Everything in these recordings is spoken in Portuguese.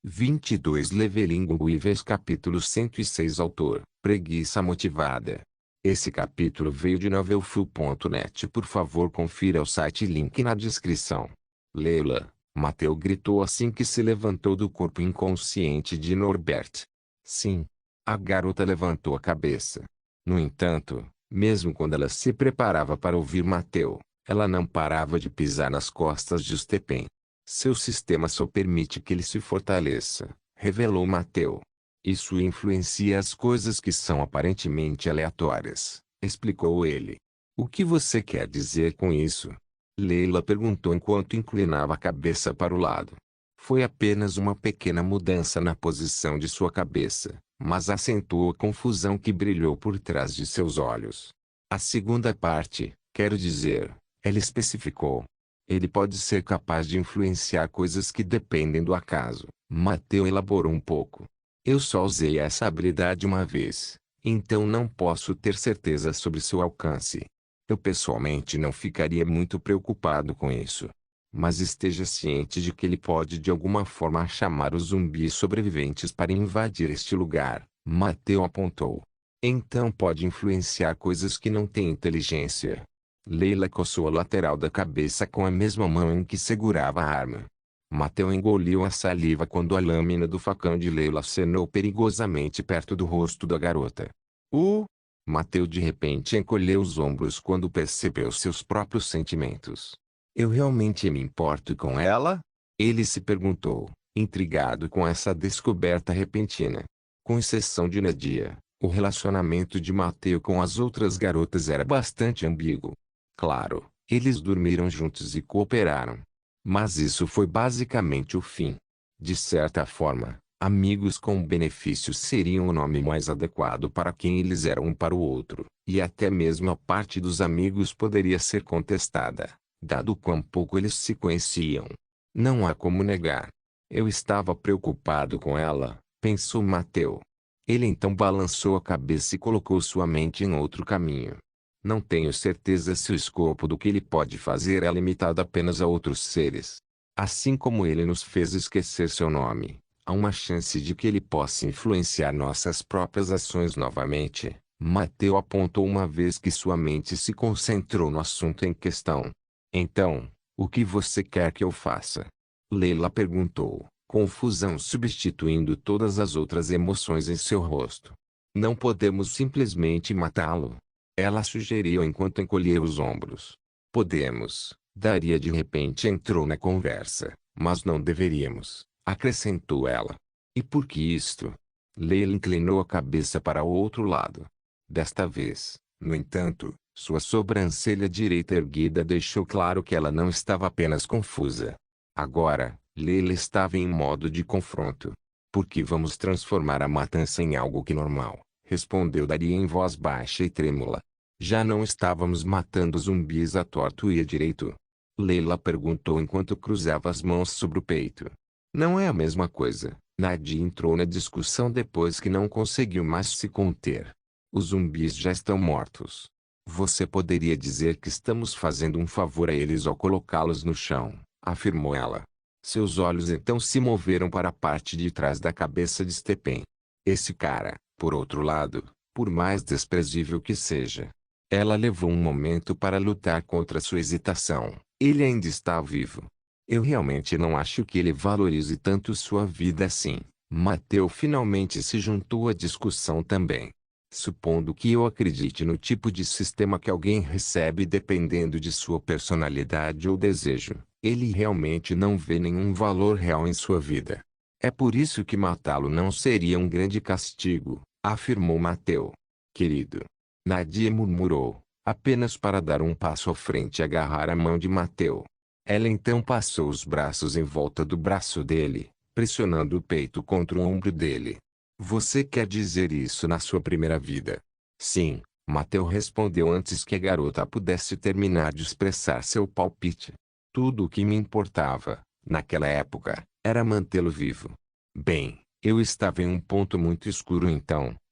22 Leveling Weavers Capítulo 106 Autor, Preguiça Motivada. Esse capítulo veio de novelfull.net. Por favor confira o site, link na descrição. Leila, Mateu gritou assim que se levantou do corpo inconsciente de Norbert. Sim. A garota levantou a cabeça. No entanto, mesmo quando ela se preparava para ouvir Mateu, ela não parava de pisar nas costas de Stephen. Seu sistema só permite que ele se fortaleça, revelou Mateu. Isso influencia as coisas que são aparentemente aleatórias, explicou ele. O que você quer dizer com isso? Leila perguntou enquanto inclinava a cabeça para o lado. Foi apenas uma pequena mudança na posição de sua cabeça, mas acentuou a confusão que brilhou por trás de seus olhos. A segunda parte, quero dizer, ela especificou. Ele pode ser capaz de influenciar coisas que dependem do acaso. Mateu elaborou um pouco. Eu só usei essa habilidade uma vez, então não posso ter certeza sobre seu alcance. Eu pessoalmente não ficaria muito preocupado com isso. Mas esteja ciente de que ele pode de alguma forma chamar os zumbis sobreviventes para invadir este lugar, Mateu apontou. Então pode influenciar coisas que não têm inteligência. Leila coçou a lateral da cabeça com a mesma mão em que segurava a arma. Mateu engoliu a saliva quando a lâmina do facão de Leila acenou perigosamente perto do rosto da garota. Mateu de repente encolheu os ombros quando percebeu seus próprios sentimentos. Eu realmente me importo com ela? Ele se perguntou, intrigado com essa descoberta repentina. Com exceção de Nadia, o relacionamento de Mateu com as outras garotas era bastante ambíguo. Claro, eles dormiram juntos e cooperaram. Mas isso foi basicamente o fim. De certa forma, amigos com benefícios seriam o nome mais adequado para quem eles eram um para o outro. E até mesmo a parte dos amigos poderia ser contestada, dado quão pouco eles se conheciam. Não há como negar. Eu estava preocupado com ela, pensou Mateu. Ele então balançou a cabeça e colocou sua mente em outro caminho. Não tenho certeza se o escopo do que ele pode fazer é limitado apenas a outros seres. Assim como ele nos fez esquecer seu nome, há uma chance de que ele possa influenciar nossas próprias ações novamente. Mateu apontou uma vez que sua mente se concentrou no assunto em questão. Então, o que você quer que eu faça? Leila perguntou, confusão substituindo todas as outras emoções em seu rosto. Não podemos simplesmente matá-lo. Ela sugeriu enquanto encolhia os ombros. Podemos. Daria de repente entrou na conversa, mas não deveríamos, acrescentou ela. E por que isto? Leila inclinou a cabeça para o outro lado. Desta vez, no entanto, sua sobrancelha direita erguida deixou claro que ela não estava apenas confusa. Agora, Leila estava em modo de confronto. Por que vamos transformar a matança em algo que normal? Respondeu Daria em voz baixa e trêmula. Já não estávamos matando zumbis à torto e à direito? Leila perguntou enquanto cruzava as mãos sobre o peito. Não é a mesma coisa. Nadia entrou na discussão depois que não conseguiu mais se conter. Os zumbis já estão mortos. Você poderia dizer que estamos fazendo um favor a eles ao colocá-los no chão, afirmou ela. Seus olhos então se moveram para a parte de trás da cabeça de Stephen. Esse cara, por outro lado, por mais desprezível que seja. Ela levou um momento para lutar contra sua hesitação. Ele ainda está vivo. Eu realmente não acho que ele valorize tanto sua vida assim. Mateu finalmente se juntou à discussão também. Supondo que eu acredite no tipo de sistema que alguém recebe dependendo de sua personalidade ou desejo, ele realmente não vê nenhum valor real em sua vida. É por isso que matá-lo não seria um grande castigo, afirmou Mateu. Querido. Nadia murmurou, apenas para dar um passo à frente e agarrar a mão de Mateu. Ela então passou os braços em volta do braço dele, pressionando o peito contra o ombro dele. Você quer dizer isso na sua primeira vida? Sim, Mateu respondeu antes que a garota pudesse terminar de expressar seu palpite. Tudo o que me importava, naquela época, era mantê-lo vivo. Bem, eu estava em um ponto muito escuro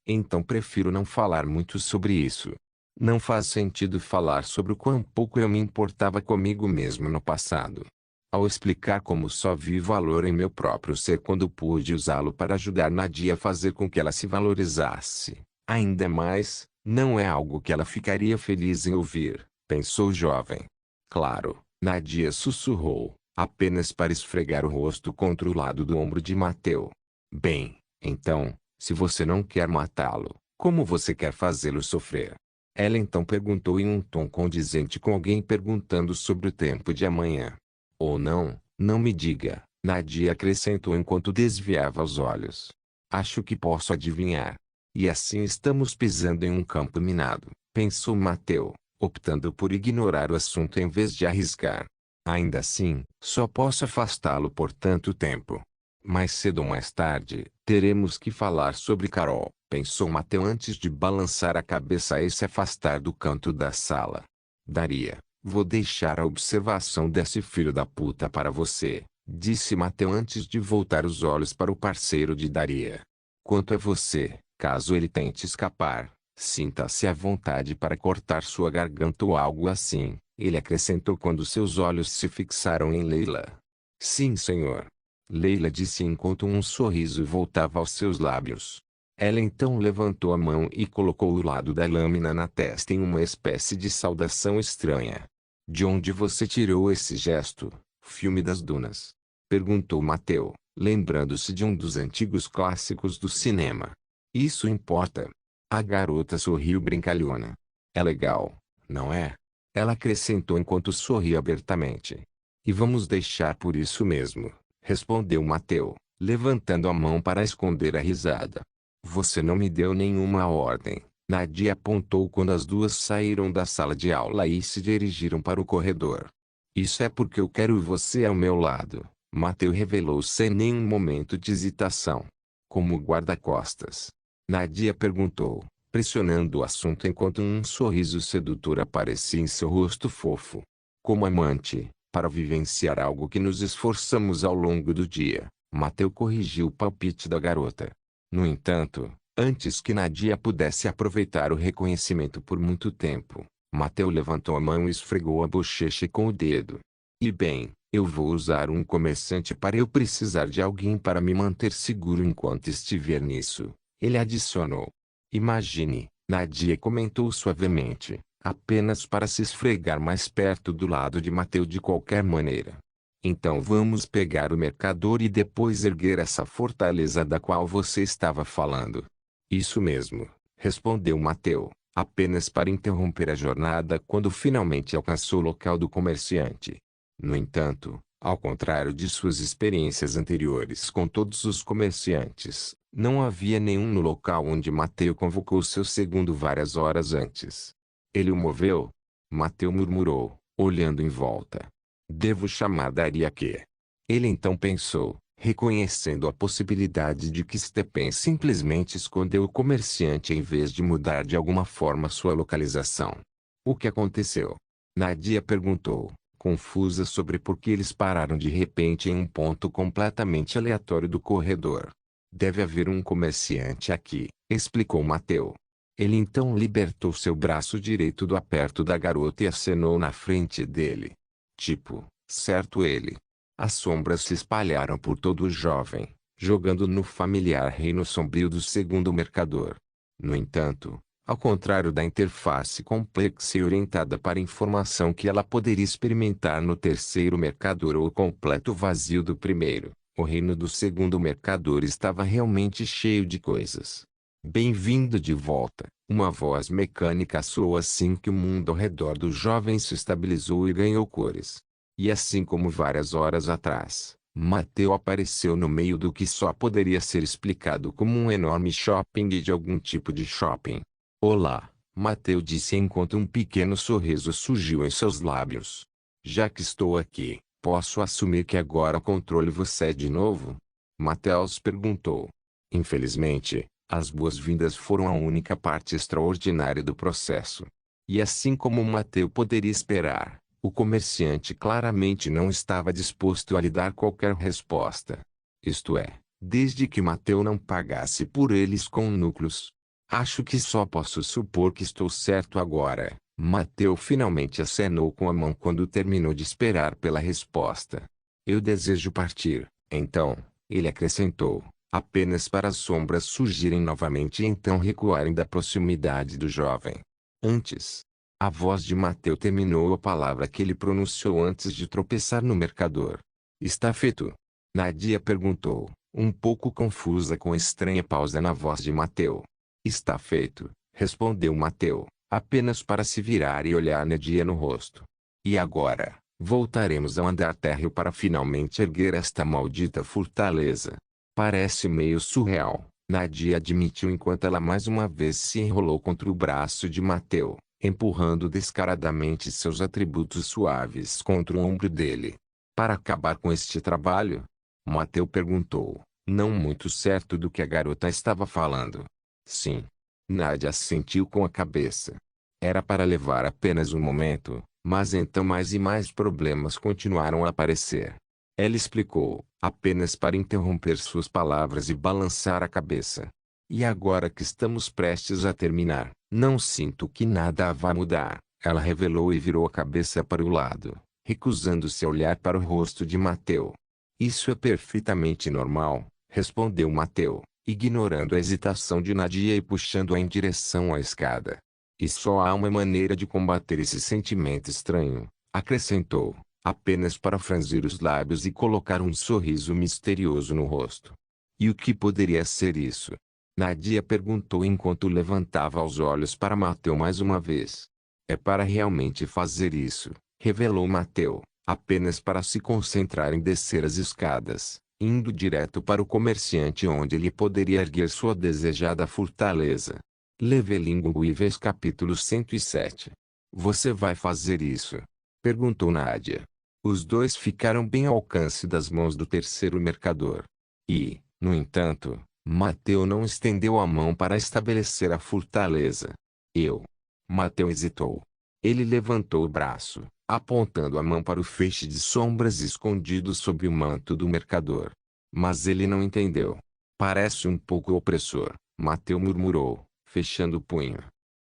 então prefiro não falar muito sobre isso. Não faz sentido falar sobre o quão pouco eu me importava comigo mesmo no passado. Ao explicar como só vi valor em meu próprio ser quando pude usá-lo para ajudar Nadia a fazer com que ela se valorizasse, ainda mais, não é algo que ela ficaria feliz em ouvir, pensou o jovem. Claro, Nadia sussurrou, apenas para esfregar o rosto contra o lado do ombro de Mateu. Bem, então, se você não quer matá-lo, como você quer fazê-lo sofrer? Ela então perguntou em um tom condizente com alguém perguntando sobre o tempo de amanhã. Ou não, não me diga, Nadia acrescentou enquanto desviava os olhos. Acho que posso adivinhar. E assim estamos pisando em um campo minado, pensou Mateu, optando por ignorar o assunto em vez de arriscar. Ainda assim, só posso afastá-lo por tanto tempo. Mais cedo ou mais tarde, teremos que falar sobre Carol, pensou Mateu antes de balançar a cabeça e se afastar do canto da sala. Daria, vou deixar a observação desse filho da puta para você, disse Mateu antes de voltar os olhos para o parceiro de Daria. Quanto a você, caso ele tente escapar, sinta-se à vontade para cortar sua garganta ou algo assim, ele acrescentou quando seus olhos se fixaram em Leila. Sim, senhor. Leila disse enquanto um sorriso voltava aos seus lábios. Ela então levantou a mão e colocou o lado da lâmina na testa em uma espécie de saudação estranha. De onde você tirou esse gesto, filme das dunas? Perguntou Mateu, lembrando-se de um dos antigos clássicos do cinema. Isso importa. A garota sorriu brincalhona. É legal, não é? Ela acrescentou enquanto sorria abertamente. E vamos deixar por isso mesmo, respondeu Mateu, levantando a mão para esconder a risada. Você não me deu nenhuma ordem, Nadia apontou quando as duas saíram da sala de aula e se dirigiram para o corredor. Isso é porque eu quero você ao meu lado, Mateu revelou sem nenhum momento de hesitação. Como guarda-costas? Nadia perguntou, pressionando o assunto enquanto um sorriso sedutor aparecia em seu rosto fofo. Como amante, para vivenciar algo que nos esforçamos ao longo do dia, Mateu corrigiu o palpite da garota. No entanto, antes que Nadia pudesse aproveitar o reconhecimento por muito tempo, Mateu levantou a mão e esfregou a bochecha com o dedo. E bem, eu vou usar um comerciante para eu precisar de alguém para me manter seguro enquanto estiver nisso, ele adicionou. Imagine, Nadia comentou suavemente, apenas para se esfregar mais perto do lado de Mateu de qualquer maneira. Então vamos pegar o mercador e depois erguer essa fortaleza da qual você estava falando. Isso mesmo, respondeu Mateu, apenas para interromper a jornada quando finalmente alcançou o local do comerciante. No entanto, ao contrário de suas experiências anteriores com todos os comerciantes, não havia nenhum no local onde Mateu convocou seu segundo várias horas antes. Ele o moveu? Mateu murmurou, olhando em volta. Devo chamar Daria que? Ele então pensou, reconhecendo a possibilidade de que Stepen simplesmente escondeu o comerciante em vez de mudar de alguma forma sua localização. O que aconteceu? Nadia perguntou, confusa sobre por que eles pararam de repente em um ponto completamente aleatório do corredor. Deve haver um comerciante aqui, explicou Mateu. Ele então libertou seu braço direito do aperto da garota e acenou na frente dele. Tipo, certo ele. As sombras se espalharam por todo o jovem, jogando no familiar reino sombrio do segundo mercador. No entanto, ao contrário da interface complexa e orientada para informação que ela poderia experimentar no terceiro mercador ou o completo vazio do primeiro, o reino do segundo mercador estava realmente cheio de coisas. Bem-vindo de volta, uma voz mecânica soou assim que o mundo ao redor do jovem se estabilizou e ganhou cores. E assim como várias horas atrás, Mateu apareceu no meio do que só poderia ser explicado como um enorme shopping de algum tipo de shopping. Olá, Mateu disse enquanto um pequeno sorriso surgiu em seus lábios. Já que estou aqui, posso assumir que agora controle você de novo? Mateus perguntou. Infelizmente, as boas-vindas foram a única parte extraordinária do processo. E assim como Mateu poderia esperar, o comerciante claramente não estava disposto a lhe dar qualquer resposta. Isto é, desde que Mateu não pagasse por eles com núcleos. Acho que só posso supor que estou certo agora. Mateu finalmente acenou com a mão quando terminou de esperar pela resposta. Eu desejo partir, então, ele acrescentou, apenas para as sombras surgirem novamente e então recuarem da proximidade do jovem. Antes, a voz de Mateu terminou a palavra que ele pronunciou antes de tropeçar no mercador. Está feito? Nadia perguntou, um pouco confusa com a estranha pausa na voz de Mateu. Está feito, respondeu Mateu, apenas para se virar e olhar Nadia no rosto. E agora, voltaremos ao andar térreo para finalmente erguer esta maldita fortaleza. Parece meio surreal, Nadia admitiu enquanto ela mais uma vez se enrolou contra o braço de Mateu, empurrando descaradamente seus atributos suaves contra o ombro dele. Para acabar com este trabalho? Mateu perguntou, não muito certo do que a garota estava falando. Sim. Nadia assentiu com a cabeça. Era para levar apenas um momento, mas então mais e mais problemas continuaram a aparecer. Ela explicou, apenas para interromper suas palavras e balançar a cabeça. E agora que estamos prestes a terminar, não sinto que nada vá mudar. Ela revelou e virou a cabeça para o lado, recusando-se a olhar para o rosto de Mateu. Isso é perfeitamente normal, respondeu Mateu, ignorando a hesitação de Nadia e puxando-a em direção à escada. E só há uma maneira de combater esse sentimento estranho, acrescentou, apenas para franzir os lábios e colocar um sorriso misterioso no rosto. E o que poderia ser isso? Nadia perguntou enquanto levantava os olhos para Mateu mais uma vez. É para realmente fazer isso, revelou Mateu, apenas para se concentrar em descer as escadas, indo direto para o comerciante onde ele poderia erguer sua desejada fortaleza. Levelingo Ives capítulo 107. Você vai fazer isso? Perguntou Nadia. Os dois ficaram bem ao alcance das mãos do terceiro mercador. E, no entanto, Mateu não estendeu a mão para estabelecer a fortaleza. Mateu hesitou. Ele levantou o braço, apontando a mão para o feixe de sombras escondido sob o manto do mercador. Mas ele não entendeu. Parece um pouco opressor, Mateu murmurou, fechando o punho.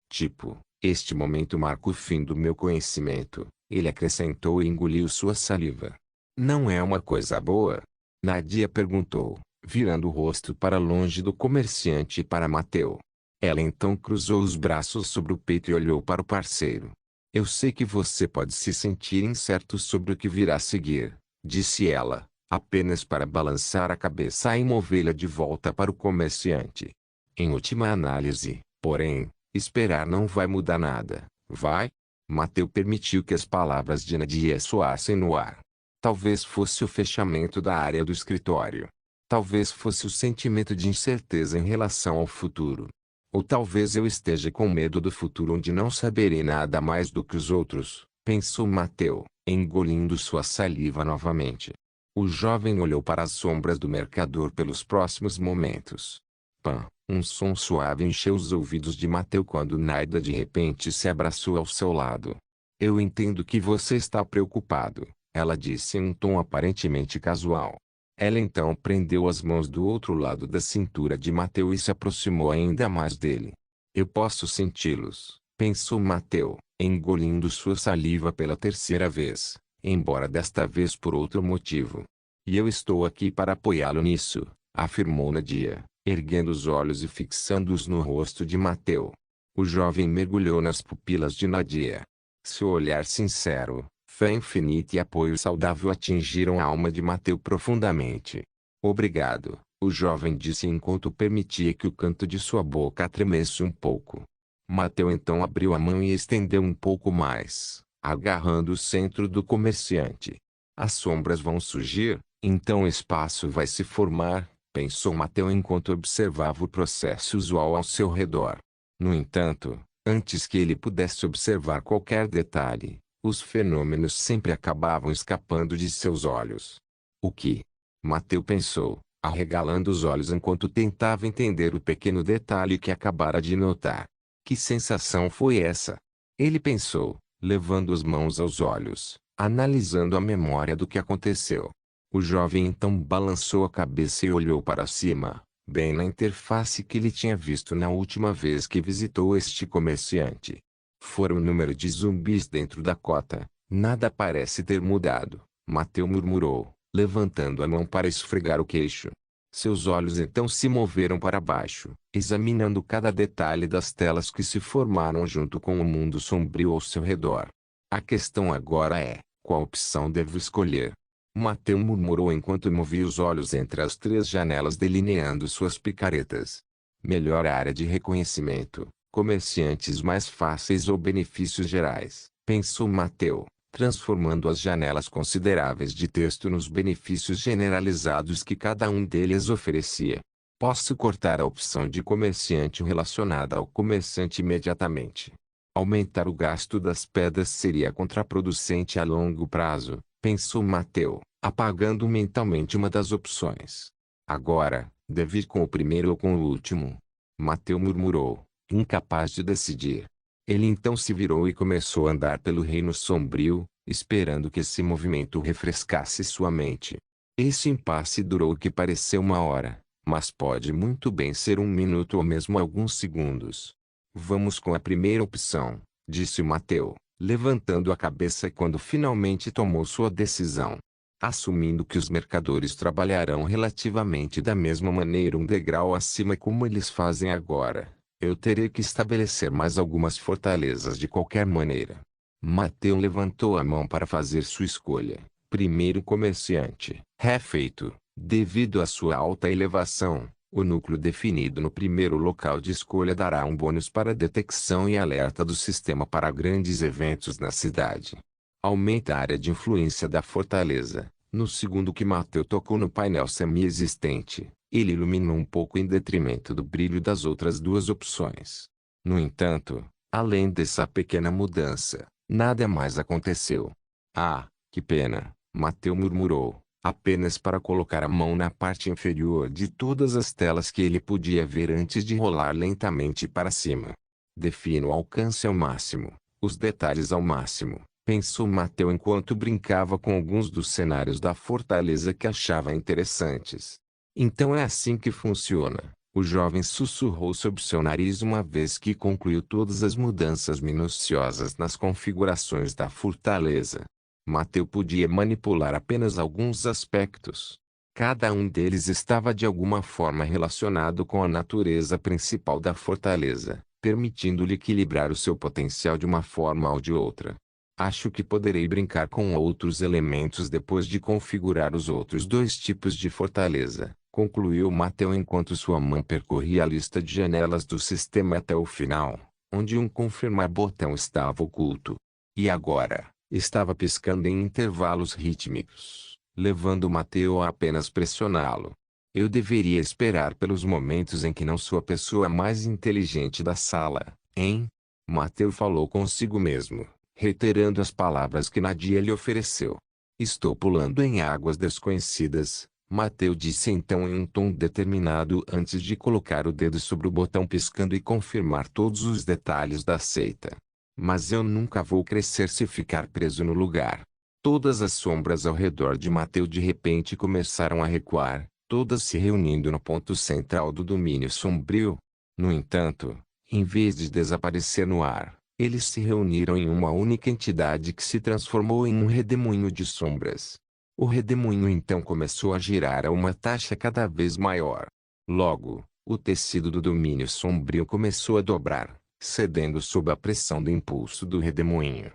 Tipo, este momento marca o fim do meu conhecimento, ele acrescentou e engoliu sua saliva. Não é uma coisa boa? Nadia perguntou, virando o rosto para longe do comerciante e para Mateu. Ela então cruzou os braços sobre o peito e olhou para o parceiro. Eu sei que você pode se sentir incerto sobre o que virá a seguir, disse ela, apenas para balançar a cabeça e movê-la de volta para o comerciante. Em última análise, porém, esperar não vai mudar nada, vai? Mateu permitiu que as palavras de Nadia soassem no ar. Talvez fosse o fechamento da área do escritório. Talvez fosse o sentimento de incerteza em relação ao futuro. Ou talvez eu esteja com medo do futuro onde não saberei nada mais do que os outros, pensou Mateu, engolindo sua saliva novamente. O jovem olhou para as sombras do mercador pelos próximos momentos. Pã, um som suave encheu os ouvidos de Mateu quando Naida de repente se abraçou ao seu lado. Eu entendo que você está preocupado, ela disse em um tom aparentemente casual. Ela então prendeu as mãos do outro lado da cintura de Mateu e se aproximou ainda mais dele. Eu posso senti-los, pensou Mateu, engolindo sua saliva pela terceira vez, embora desta vez por outro motivo. E eu estou aqui para apoiá-lo nisso, afirmou Nadia, erguendo os olhos e fixando-os no rosto de Mateu. O jovem mergulhou nas pupilas de Nadia. Seu olhar sincero, fé infinita e apoio saudável atingiram a alma de Mateu profundamente. Obrigado, o jovem disse enquanto permitia que o canto de sua boca tremesse um pouco. Mateu então abriu a mão e estendeu um pouco mais, agarrando o centro do comerciante. As sombras vão surgir, então o espaço vai se formar, pensou Mateu enquanto observava o processo usual ao seu redor. No entanto, antes que ele pudesse observar qualquer detalhe, os fenômenos sempre acabavam escapando de seus olhos. O que? Mateu pensou, arregalando os olhos enquanto tentava entender o pequeno detalhe que acabara de notar. Que sensação foi essa? Ele pensou, levando as mãos aos olhos, analisando a memória do que aconteceu. O jovem então balançou a cabeça e olhou para cima, bem na interface que ele tinha visto na última vez que visitou este comerciante. Fora o número de zumbis dentro da cota, nada parece ter mudado, Mateu murmurou, levantando a mão para esfregar o queixo. Seus olhos então se moveram para baixo, examinando cada detalhe das telas que se formaram junto com o mundo sombrio ao seu redor. A questão agora é, qual opção devo escolher? Mateu murmurou enquanto movia os olhos entre as 3 janelas delineando suas picaretas. Melhor área de reconhecimento, comerciantes mais fáceis ou benefícios gerais, pensou Mateu, transformando as janelas consideráveis de texto nos benefícios generalizados que cada um deles oferecia. Posso cortar a opção de comerciante relacionada ao comerciante imediatamente. Aumentar o gasto das pedras seria contraproducente a longo prazo, pensou Mateu, apagando mentalmente uma das opções. Agora, devo ir com o primeiro ou com o último? Mateu murmurou, incapaz de decidir. Ele então se virou e começou a andar pelo reino sombrio, esperando que esse movimento refrescasse sua mente. Esse impasse durou o que pareceu uma hora, mas pode muito bem ser 1 minuto ou mesmo alguns segundos. Vamos com a primeira opção, disse Mateu, levantando a cabeça quando finalmente tomou sua decisão. Assumindo que os mercadores trabalharão relativamente da mesma maneira um degrau acima como eles fazem agora, eu terei que estabelecer mais algumas fortalezas de qualquer maneira. Mateu levantou a mão para fazer sua escolha. Primeiro comerciante. Feito. Devido à sua alta elevação, o núcleo definido no primeiro local de escolha dará um bônus para detecção e alerta do sistema para grandes eventos na cidade. Aumenta a área de influência da fortaleza. No segundo que Mateu tocou no painel semi-existente, ele iluminou um pouco em detrimento do brilho das outras 2 opções. No entanto, além dessa pequena mudança, nada mais aconteceu. Ah, que pena, Mateu murmurou, apenas para colocar a mão na parte inferior de todas as telas que ele podia ver antes de rolar lentamente para cima. Defina o alcance ao máximo, os detalhes ao máximo, pensou Mateu enquanto brincava com alguns dos cenários da fortaleza que achava interessantes. Então é assim que funciona, o jovem sussurrou sob seu nariz uma vez que concluiu todas as mudanças minuciosas nas configurações da fortaleza. Mateu podia manipular apenas alguns aspectos. Cada um deles estava de alguma forma relacionado com a natureza principal da fortaleza, permitindo-lhe equilibrar o seu potencial de uma forma ou de outra. Acho que poderei brincar com outros elementos depois de configurar os outros 2 tipos de fortaleza, concluiu Mateu enquanto sua mão percorria a lista de janelas do sistema até o final, onde um confirmar botão estava oculto. E agora, estava piscando em intervalos rítmicos, levando Mateu a apenas pressioná-lo. Eu deveria esperar pelos momentos em que não sou a pessoa mais inteligente da sala, hein? Mateu falou consigo mesmo, reiterando as palavras que Nadia lhe ofereceu. Estou pulando em águas desconhecidas, Mateu disse então em um tom determinado antes de colocar o dedo sobre o botão piscando e confirmar todos os detalhes da seita. Mas eu nunca vou crescer se ficar preso no lugar. Todas as sombras ao redor de Mateu de repente começaram a recuar, todas se reunindo no ponto central do domínio sombrio. No entanto, em vez de desaparecer no ar, eles se reuniram em uma única entidade que se transformou em um redemoinho de sombras. O redemoinho então começou a girar a uma taxa cada vez maior. Logo, o tecido do domínio sombrio começou a dobrar, cedendo sob a pressão do impulso do redemoinho.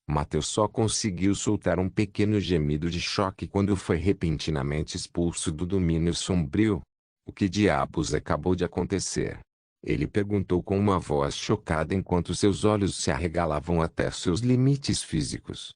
Mateu só conseguiu soltar um pequeno gemido de choque quando foi repentinamente expulso do domínio sombrio. O que diabos acabou de acontecer? Ele perguntou com uma voz chocada enquanto seus olhos se arregalavam até seus limites físicos.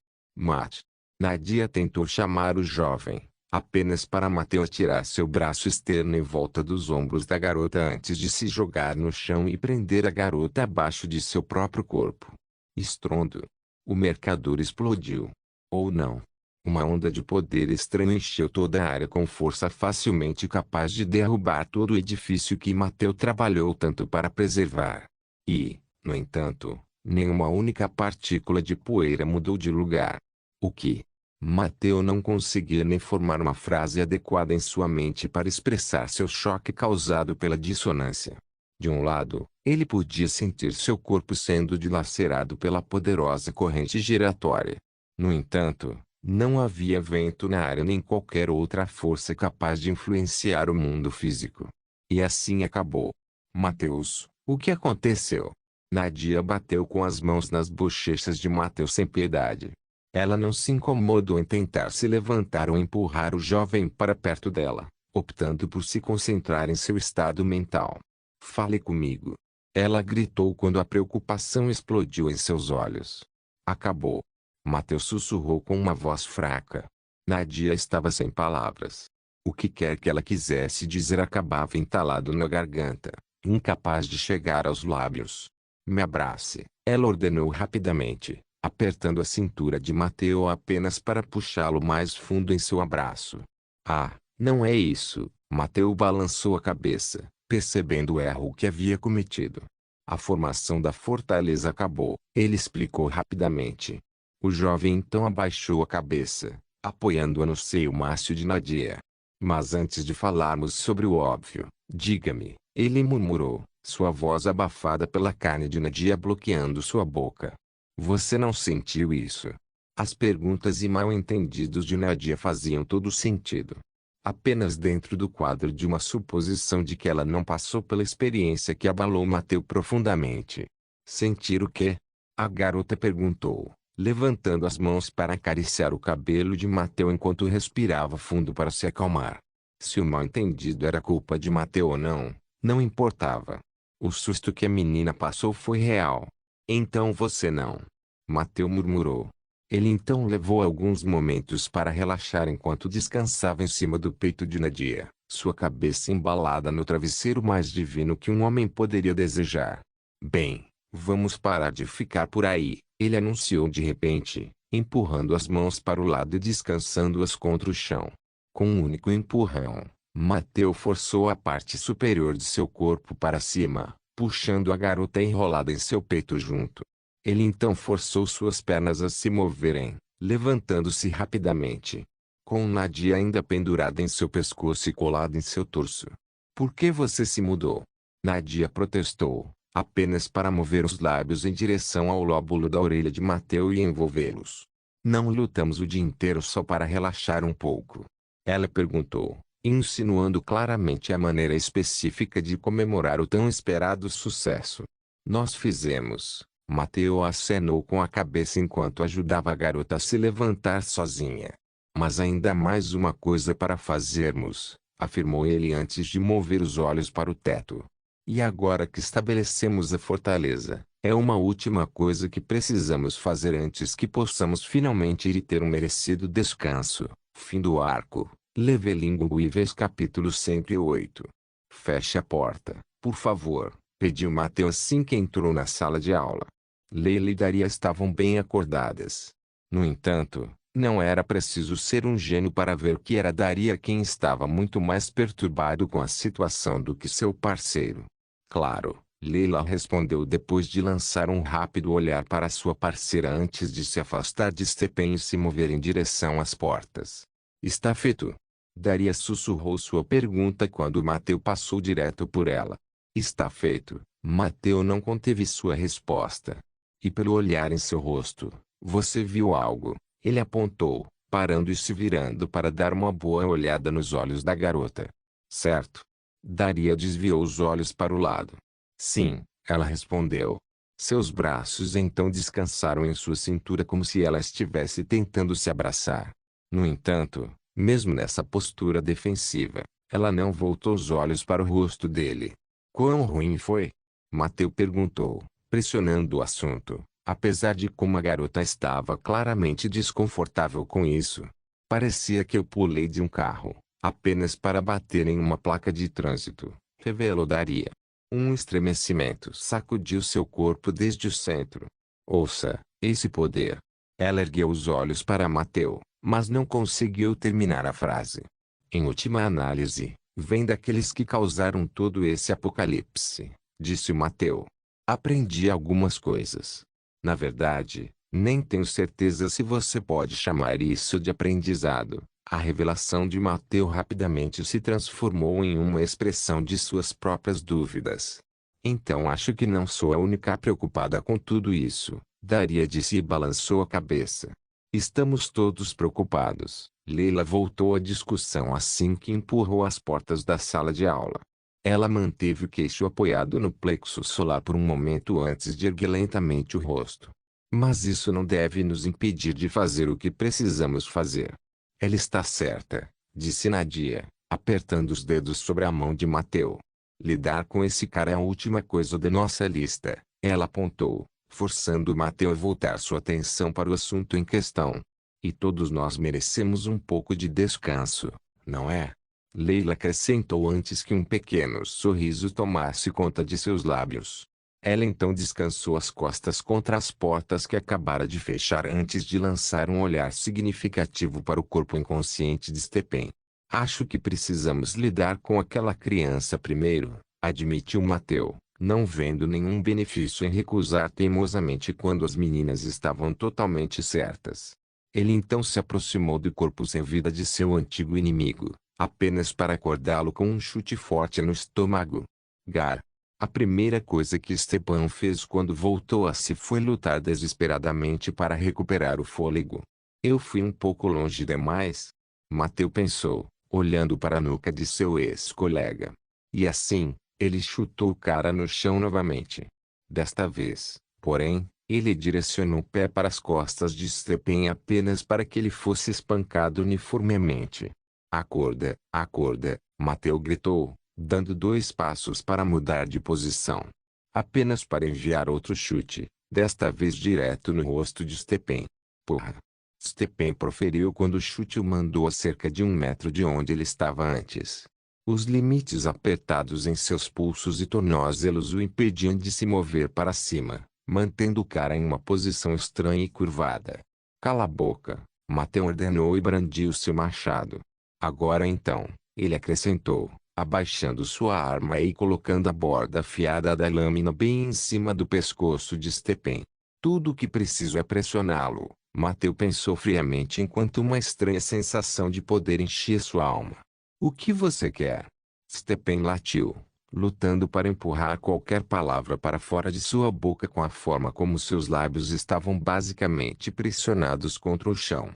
Nadia tentou chamar o jovem, apenas para Mateu atirar seu braço externo em volta dos ombros da garota antes de se jogar no chão e prender a garota abaixo de seu próprio corpo. Estrondo. O mercador explodiu. Ou não. Uma onda de poder estranho encheu toda a área com força facilmente capaz de derrubar todo o edifício que Mateu trabalhou tanto para preservar. E, no entanto, nenhuma única partícula de poeira mudou de lugar. O que? Mateu não conseguia nem formar uma frase adequada em sua mente para expressar seu choque causado pela dissonância. De um lado, ele podia sentir seu corpo sendo dilacerado pela poderosa corrente giratória. No entanto, Não havia vento na área nem qualquer outra força capaz de influenciar o mundo físico. E assim acabou. Mateus, o que aconteceu? Nadia bateu com as mãos nas bochechas de Mateus sem piedade. Ela não se incomodou em tentar se levantar ou empurrar o jovem para perto dela, optando por se concentrar em seu estado mental. Fale comigo. Ela gritou quando a preocupação explodiu em seus olhos. Acabou. Mateus sussurrou com uma voz fraca. Nadia estava sem palavras. O que quer que ela quisesse dizer acabava entalado na garganta, incapaz de chegar aos lábios. Me abrace, ela ordenou rapidamente, apertando a cintura de Mateu apenas para puxá-lo mais fundo em seu abraço. Ah, não é isso, Mateu balançou a cabeça, percebendo o erro que havia cometido. A formação da fortaleza acabou, ele explicou rapidamente. O jovem então abaixou a cabeça, apoiando-a no seio mácio de Nadia. Mas antes de falarmos sobre o óbvio, diga-me, ele murmurou, sua voz abafada pela carne de Nadia bloqueando sua boca. Você não sentiu isso? As perguntas e mal-entendidos de Nadia faziam todo sentido. Apenas dentro do quadro de uma suposição de que ela não passou pela experiência que abalou Mateu profundamente. Sentir o quê? A garota perguntou, levantando as mãos para acariciar o cabelo de Mateu enquanto respirava fundo para se acalmar. Se o mal-entendido era culpa de Mateu ou não, não importava. O susto que a menina passou foi real. Então você não. Mateu murmurou. Ele então levou alguns momentos para relaxar enquanto descansava em cima do peito de Nadia, sua cabeça embalada no travesseiro mais divino que um homem poderia desejar. Bem, vamos parar de ficar por aí, ele anunciou de repente, empurrando as mãos para o lado e descansando-as contra o chão. Com um único empurrão, Mateu forçou a parte superior de seu corpo para cima, puxando a garota enrolada em seu peito junto. Ele então forçou suas pernas a se moverem, levantando-se rapidamente. Com Nadia ainda pendurada em seu pescoço e colada em seu torso. Por que você se mudou? Nadia protestou, apenas para mover os lábios em direção ao lóbulo da orelha de Mateu e envolvê-los. Não lutamos o dia inteiro só para relaxar um pouco? Ela perguntou, insinuando claramente a maneira específica de comemorar o tão esperado sucesso. Nós fizemos. Mateu acenou com a cabeça enquanto ajudava a garota a se levantar sozinha. Mas ainda há mais uma coisa para fazermos, afirmou ele antes de mover os olhos para o teto. E agora que estabelecemos a fortaleza, é uma última coisa que precisamos fazer antes que possamos finalmente ir e ter um merecido descanso. Fim do arco. Levelingo Weavers capítulo 108. Feche a porta, por favor, pediu Mateu assim que entrou na sala de aula. Leila e Daria estavam bem acordadas. No entanto, não era preciso ser um gênio para ver que era Daria quem estava muito mais perturbado com a situação do que seu parceiro. Claro, Leila respondeu depois de lançar um rápido olhar para sua parceira antes de se afastar de Stephen e se mover em direção às portas. Está feito? Daria sussurrou sua pergunta quando Mateu passou direto por ela. Está feito. Mateu não conteve sua resposta. E pelo olhar em seu rosto, você viu algo? Ele apontou, parando e se virando para dar uma boa olhada nos olhos da garota. Certo? Daria desviou os olhos para o lado. Sim, ela respondeu. Seus braços então descansaram em sua cintura como se ela estivesse tentando se abraçar. No entanto, mesmo nessa postura defensiva, ela não voltou os olhos para o rosto dele. Quão ruim foi? Mateu perguntou, pressionando o assunto, apesar de como a garota estava claramente desconfortável com isso. Parecia que eu pulei de um carro, apenas para bater em uma placa de trânsito, revelou Daria. Um estremecimento sacudiu seu corpo desde o centro. Ouça, esse poder. Ela ergueu os olhos para Mateu, mas não conseguiu terminar a frase. Em última análise, vem daqueles que causaram todo esse apocalipse, disse Mateu. Aprendi algumas coisas. Na verdade, nem tenho certeza se você pode chamar isso de aprendizado. A revelação de Mateu rapidamente se transformou em uma expressão de suas próprias dúvidas. Então acho que não sou a única preocupada com tudo isso, Daria disse e balançou a cabeça. Estamos todos preocupados. Leila voltou à discussão assim que empurrou as portas da sala de aula. Ela manteve o queixo apoiado no plexo solar por um momento antes de erguer lentamente o rosto. Mas isso não deve nos impedir de fazer o que precisamos fazer. Ela está certa, disse Nadia, apertando os dedos sobre a mão de Mateu. Lidar com esse cara é a última coisa da nossa lista, ela apontou, forçando Mateu a voltar sua atenção para o assunto em questão. E todos nós merecemos um pouco de descanso, não é? Leila acrescentou antes que um pequeno sorriso tomasse conta de seus lábios. Ela então descansou as costas contra as portas que acabara de fechar antes de lançar um olhar significativo para o corpo inconsciente de Stephen. Acho que precisamos lidar com aquela criança primeiro, admitiu Mateu, não vendo nenhum benefício em recusar teimosamente quando as meninas estavam totalmente certas. Ele então se aproximou do corpo sem vida de seu antigo inimigo, apenas para acordá-lo com um chute forte no estômago. Gar. A primeira coisa que Stepan fez quando voltou a si foi lutar desesperadamente para recuperar o fôlego. Eu fui um pouco longe demais? Mateu pensou, olhando para a nuca de seu ex-colega. E assim, ele chutou o cara no chão novamente. Desta vez, porém, ele direcionou o pé para as costas de Stepan apenas para que ele fosse espancado uniformemente. Acorda, acorda, Mateu gritou, dando 2 passos para mudar de posição. Apenas para enviar outro chute, desta vez direto no rosto de Stepan. Porra! Stepan proferiu quando o chute o mandou a cerca de 1 metro de onde ele estava antes. Os limites apertados em seus pulsos e tornozelos o impediam de se mover para cima, mantendo o cara em uma posição estranha e curvada. Cala a boca, Mateu ordenou e brandiu seu machado. Agora então, ele acrescentou, abaixando sua arma e colocando a borda afiada da lâmina bem em cima do pescoço de Stepan. Tudo o que preciso é pressioná-lo, Mateu pensou friamente enquanto uma estranha sensação de poder enchia sua alma. O que você quer? Stepan latiu, lutando para empurrar qualquer palavra para fora de sua boca com a forma como seus lábios estavam basicamente pressionados contra o chão.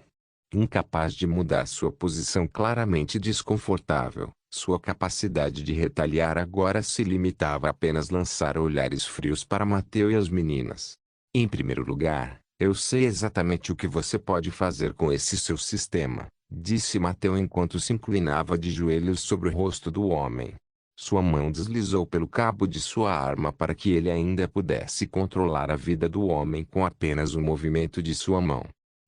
Incapaz de mudar sua posição claramente desconfortável, sua capacidade de retaliar agora se limitava a apenas lançar olhares frios para Mateu e as meninas. Em primeiro lugar, eu sei exatamente o que você pode fazer com esse seu sistema, disse Mateu enquanto se inclinava de joelhos sobre o rosto do homem. Sua mão deslizou pelo cabo de sua arma para que ele ainda pudesse controlar a vida do homem com apenas um movimento de sua mão.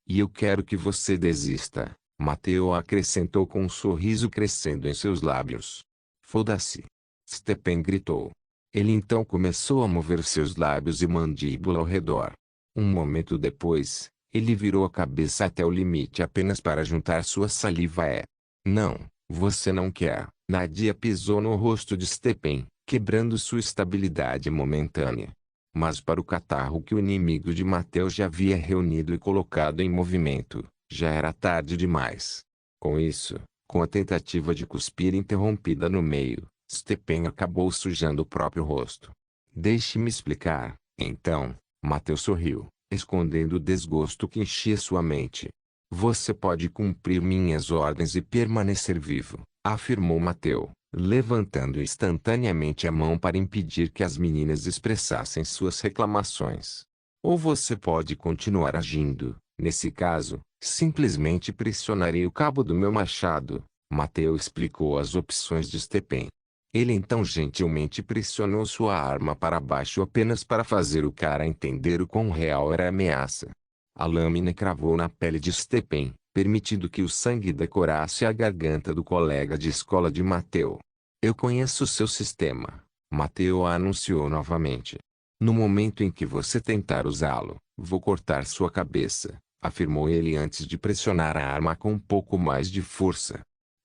E eu quero que você desista, Mateu acrescentou com um sorriso crescendo em seus lábios. Foda-se! Stepan gritou. Ele então começou a mover seus lábios e mandíbula ao redor. Um momento depois, ele virou a cabeça até o limite apenas para juntar sua saliva. Não, você não quer. Nadia pisou no rosto de Stepan, quebrando sua estabilidade momentânea. Mas para o catarro que o inimigo de Mateu já havia reunido e colocado em movimento, já era tarde demais. Com isso, com a tentativa de cuspir interrompida no meio, Stepan acabou sujando o próprio rosto. Deixe-me explicar, então, Mateu sorriu, escondendo o desgosto que enchia sua mente. Você pode cumprir minhas ordens e permanecer vivo, afirmou Mateu, levantando instantaneamente a mão para impedir que as meninas expressassem suas reclamações. Ou você pode continuar agindo, nesse caso, simplesmente pressionarei o cabo do meu machado, Mateu explicou as opções de Stepan. Ele então gentilmente pressionou sua arma para baixo apenas para fazer o cara entender o quão real era a ameaça. A lâmina cravou na pele de Stepan, permitindo que o sangue decorasse a garganta do colega de escola de Mateu. Eu conheço seu sistema, Mateu anunciou novamente. No momento em que você tentar usá-lo, vou cortar sua cabeça, afirmou ele antes de pressionar a arma com um pouco mais de força.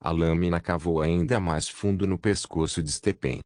A lâmina cavou ainda mais fundo no pescoço de Stepan.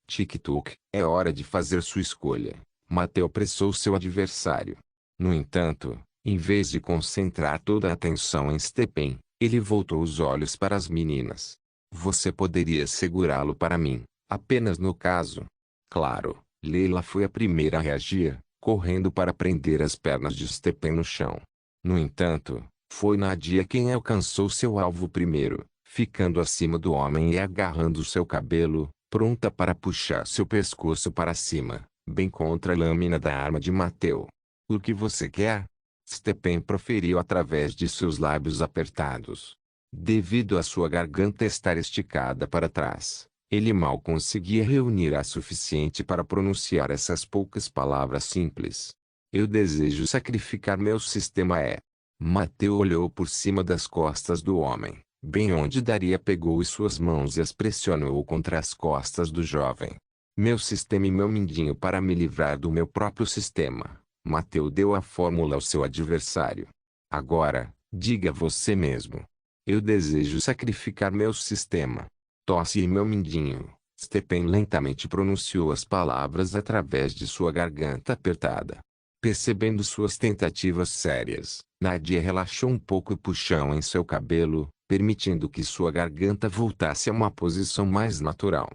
Tic-toc, é hora de fazer sua escolha. Mateu apressou seu adversário. No entanto, em vez de concentrar toda a atenção em Stepan, ele voltou os olhos para as meninas. Você poderia segurá-lo para mim, apenas no caso. Claro, Leila foi a primeira a reagir, correndo para prender as pernas de Stepan no chão. No entanto, Foi Nadia quem alcançou seu alvo primeiro, ficando acima do homem e agarrando seu cabelo, pronta para puxar seu pescoço para cima, bem contra a lâmina da arma de Mateu. O que você quer? Stepan proferiu através de seus lábios apertados. Devido a sua garganta estar esticada para trás, ele mal conseguia reunir ar suficiente para pronunciar essas poucas palavras simples. Eu desejo sacrificar meu sistema é. Mateu olhou por cima das costas do homem, bem onde Daria pegou em suas mãos e as pressionou contra as costas do jovem. Meu sistema e meu mindinho para me livrar do meu próprio sistema. Mateu deu a fórmula ao seu adversário. Agora, diga você mesmo. Eu desejo sacrificar meu sistema. Tosse e meu mindinho. Stepan lentamente pronunciou as palavras através de sua garganta apertada. Percebendo suas tentativas sérias, Nadia relaxou um pouco o puxão em seu cabelo, permitindo que sua garganta voltasse a uma posição mais natural.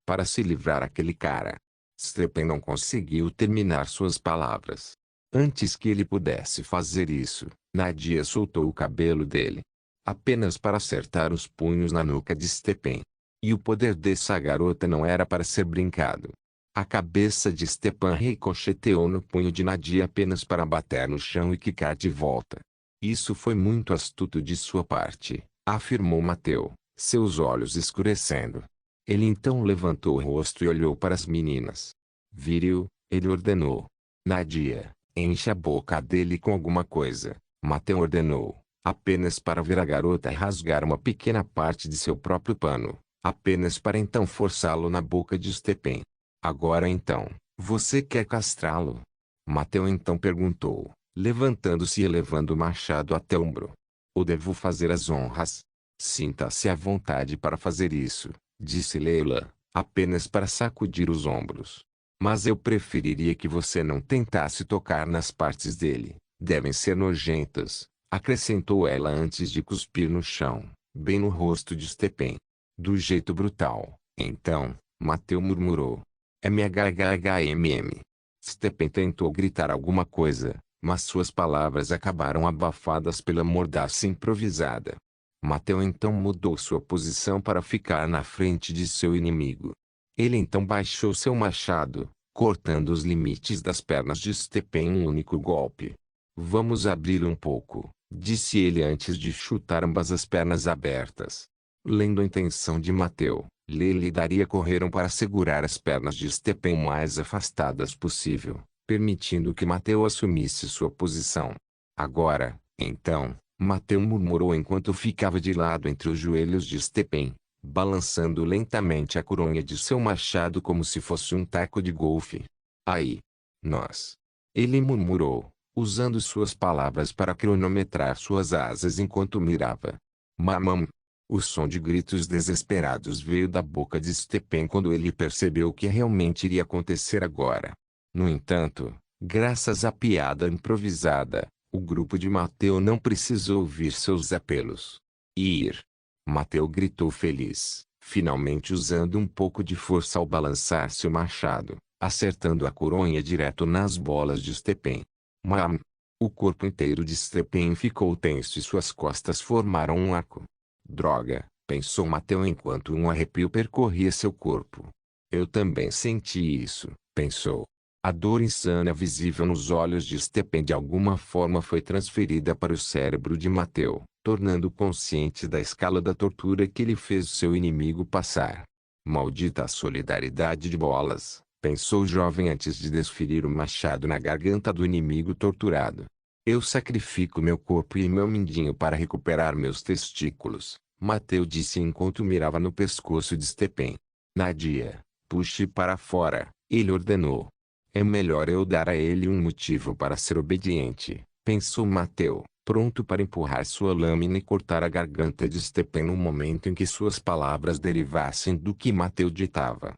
Para se livrar aquele cara. Stepan não conseguiu terminar suas palavras. Antes que ele pudesse fazer isso, Nadia soltou o cabelo dele. Apenas para acertar os punhos na nuca de Stepan. E o poder dessa garota não era para ser brincado. A cabeça de Stepan ricocheteou no punho de Nadia apenas para bater no chão e quicar de volta. Isso foi muito astuto de sua parte, afirmou Mateu, seus olhos escurecendo. Ele então levantou o rosto e olhou para as meninas. Viril, ele ordenou. Nadia, enche a boca dele com alguma coisa, Mateu ordenou, apenas para ver a garota rasgar uma pequena parte de seu próprio pano, apenas para então forçá-lo na boca de Stepan. Agora então, você quer castrá-lo? Mateu então perguntou, levantando-se e elevando o machado até o ombro. Ou devo fazer as honras? Sinta-se à vontade para fazer isso, disse Leila, apenas para sacudir os ombros. Mas eu preferiria que você não tentasse tocar nas partes dele, devem ser nojentas, acrescentou ela antes de cuspir no chão, bem no rosto de Stepan. Do jeito brutal, então, Mateu murmurou. MHHHMM. Stepan tentou gritar alguma coisa, mas suas palavras acabaram abafadas pela mordaça improvisada. Mateu então mudou sua posição para ficar na frente de seu inimigo. Ele então baixou seu machado, cortando os limites das pernas de Stepan em um único golpe. Vamos abri-lo um pouco, disse ele antes de chutar ambas as pernas abertas. Lendo a intenção de Mateu, Leila e Daria correram para segurar as pernas de Stepan o mais afastadas possível, permitindo que Mateu assumisse sua posição. Agora, então, Mateu murmurou enquanto ficava de lado entre os joelhos de Stepan, balançando lentamente a coronha de seu machado como se fosse um taco de golfe. Aí. Nós. Ele murmurou, usando suas palavras para cronometrar suas asas enquanto mirava. Mamam. O som de gritos desesperados veio da boca de Stepan quando ele percebeu o que realmente iria acontecer agora. No entanto, graças à piada improvisada, o grupo de Mateu não precisou ouvir seus apelos. Ir! Mateu gritou feliz, finalmente usando um pouco de força ao balançar seu machado, acertando a coronha direto nas bolas de Stepan. Mam! O corpo inteiro de Stepan ficou tenso e suas costas formaram um arco. Droga, pensou Mateu enquanto um arrepio percorria seu corpo. Eu também senti isso, pensou. A dor insana visível nos olhos de Stepan de alguma forma foi transferida para o cérebro de Mateu, tornando-o consciente da escala da tortura que ele fez seu inimigo passar. Maldita solidariedade de bolas, pensou o jovem antes de desferir o machado na garganta do inimigo torturado. Eu sacrifico meu corpo e meu mindinho para recuperar meus testículos, Mateu disse enquanto mirava no pescoço de Stepan. Nadia, puxe para fora, ele ordenou. É melhor eu dar a ele um motivo para ser obediente, pensou Mateu, pronto para empurrar sua lâmina e cortar a garganta de Stepan no momento em que suas palavras derivassem do que Mateu ditava.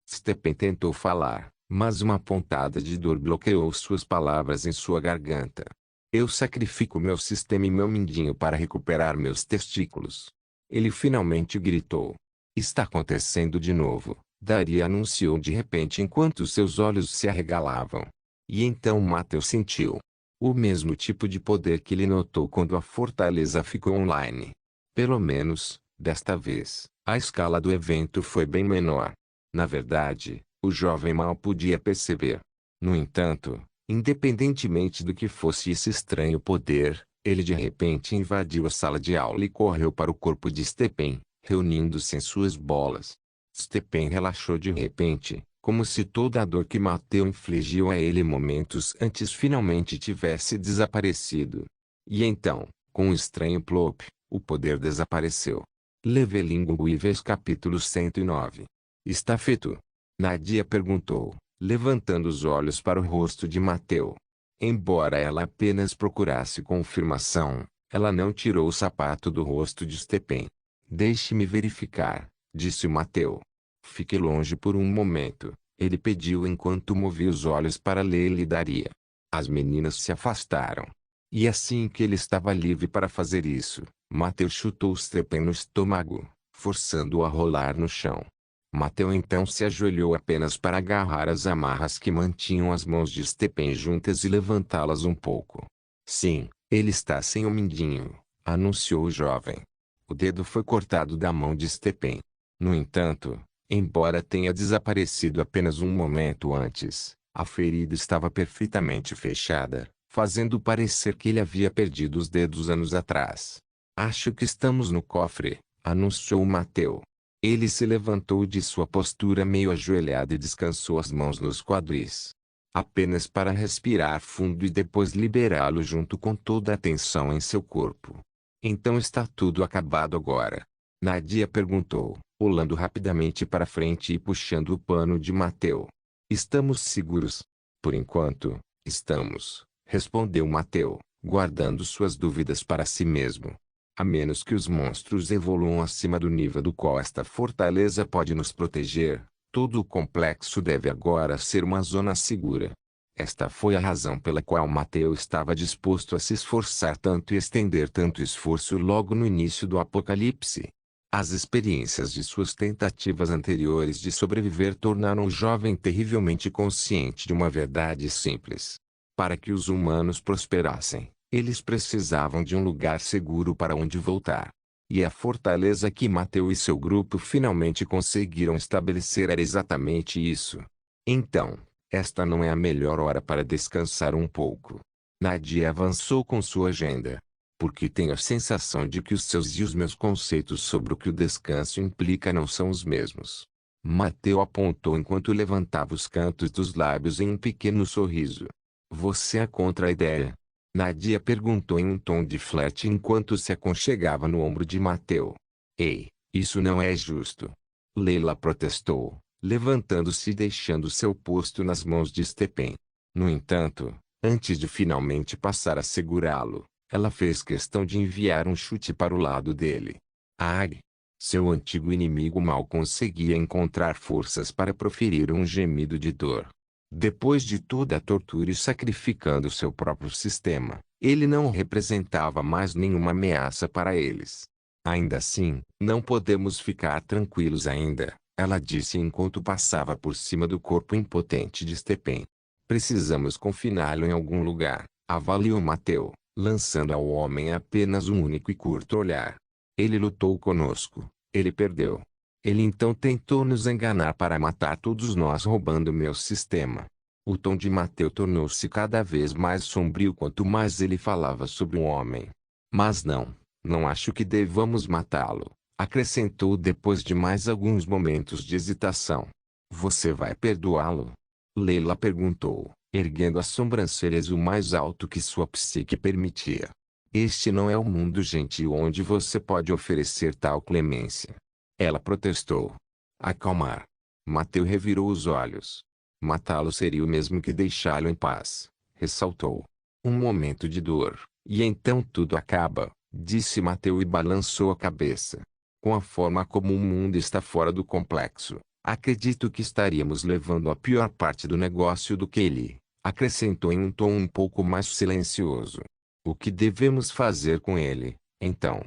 Stepan tentou falar, mas uma pontada de dor bloqueou suas palavras em sua garganta. Eu sacrifico meu sistema e meu mindinho para recuperar meus testículos. Ele finalmente gritou. Está acontecendo de novo, Daria anunciou de repente enquanto seus olhos se arregalavam. E então Mateu sentiu. O mesmo tipo de poder que ele notou quando a fortaleza ficou online. Pelo menos, desta vez, a escala do evento foi bem menor. Na verdade, o jovem mal podia perceber. No entanto, independentemente do que fosse esse estranho poder, ele de repente invadiu a sala de aula e correu para o corpo de Stephen, reunindo-se em suas bolas. Stephen relaxou de repente, como se toda a dor que Mateu infligiu a ele momentos antes finalmente tivesse desaparecido. E então, com um estranho plop, o poder desapareceu. Leveling Weavers capítulo 109. Está feito? Nadia perguntou, levantando os olhos para o rosto de Mateu. Embora ela apenas procurasse confirmação, ela não tirou o sapato do rosto de Stephen. Deixe-me verificar, disse Mateu. Fique longe por um momento, ele pediu enquanto movia os olhos para Leila e Daria. As meninas se afastaram. E assim que ele estava livre para fazer isso, Mateu chutou Stephen no estômago, forçando-o a rolar no chão. Mateu então se ajoelhou apenas para agarrar as amarras que mantinham as mãos de Stephen juntas e levantá-las um pouco. Sim, ele está sem o mindinho, anunciou o jovem. O dedo foi cortado da mão de Stephen. No entanto, embora tenha desaparecido apenas um momento antes, a ferida estava perfeitamente fechada, fazendo parecer que ele havia perdido os dedos anos atrás. Acho que estamos no cofre, anunciou Mateu. Ele se levantou de sua postura meio ajoelhada e descansou as mãos nos quadris. Apenas para respirar fundo e depois liberá-lo junto com toda a tensão em seu corpo. Então está tudo acabado agora? Nadia perguntou, pulando rapidamente para frente e puxando o pano de Mateu. Estamos seguros? Por enquanto, estamos, respondeu Mateu, guardando suas dúvidas para si mesmo. A menos que os monstros evoluam acima do nível do qual esta fortaleza pode nos proteger, todo o complexo deve agora ser uma zona segura. Esta foi a razão pela qual Mateu estava disposto a se esforçar tanto e estender tanto esforço logo no início do apocalipse. As experiências de suas tentativas anteriores de sobreviver tornaram o jovem terrivelmente consciente de uma verdade simples. Para que os humanos prosperassem, eles precisavam de um lugar seguro para onde voltar. E a fortaleza que Mateu e seu grupo finalmente conseguiram estabelecer era exatamente isso. Então, esta não é a melhor hora para descansar um pouco. Nadia avançou com sua agenda. Porque tenho a sensação de que os seus e os meus conceitos sobre o que o descanso implica não são os mesmos. Mateu apontou enquanto levantava os cantos dos lábios em um pequeno sorriso. Você é contra a ideia? Nadia perguntou em um tom de flerte enquanto se aconchegava no ombro de Mateu. Ei, isso não é justo. Leila protestou, levantando-se e deixando seu posto nas mãos de Stephen. No entanto, antes de finalmente passar a segurá-lo, ela fez questão de enviar um chute para o lado dele. Ai! Seu antigo inimigo mal conseguia encontrar forças para proferir um gemido de dor. Depois de toda a tortura e sacrificando seu próprio sistema, ele não representava mais nenhuma ameaça para eles. Ainda assim, não podemos ficar tranquilos ainda, ela disse enquanto passava por cima do corpo impotente de Stephen. Precisamos confiná-lo em algum lugar, avaliou Mateu, lançando ao homem apenas um único e curto olhar. Ele lutou conosco, ele perdeu. Ele então tentou nos enganar para matar todos nós roubando meu sistema. O tom de Mateu tornou-se cada vez mais sombrio quanto mais ele falava sobre o homem. Mas não acho que devamos matá-lo, acrescentou depois de mais alguns momentos de hesitação. Você vai perdoá-lo? Leila perguntou, erguendo as sobrancelhas o mais alto que sua psique permitia. Este não é o mundo gentil onde você pode oferecer tal clemência. Ela protestou. Acalmar. Mateu revirou os olhos. Matá-lo seria o mesmo que deixá-lo em paz, ressaltou. Um momento de dor, e então tudo acaba, disse Mateu e balançou a cabeça. Com a forma como o mundo está fora do complexo, acredito que estaríamos levando a pior parte do negócio do que ele, acrescentou em um tom um pouco mais silencioso. O que devemos fazer com ele, então?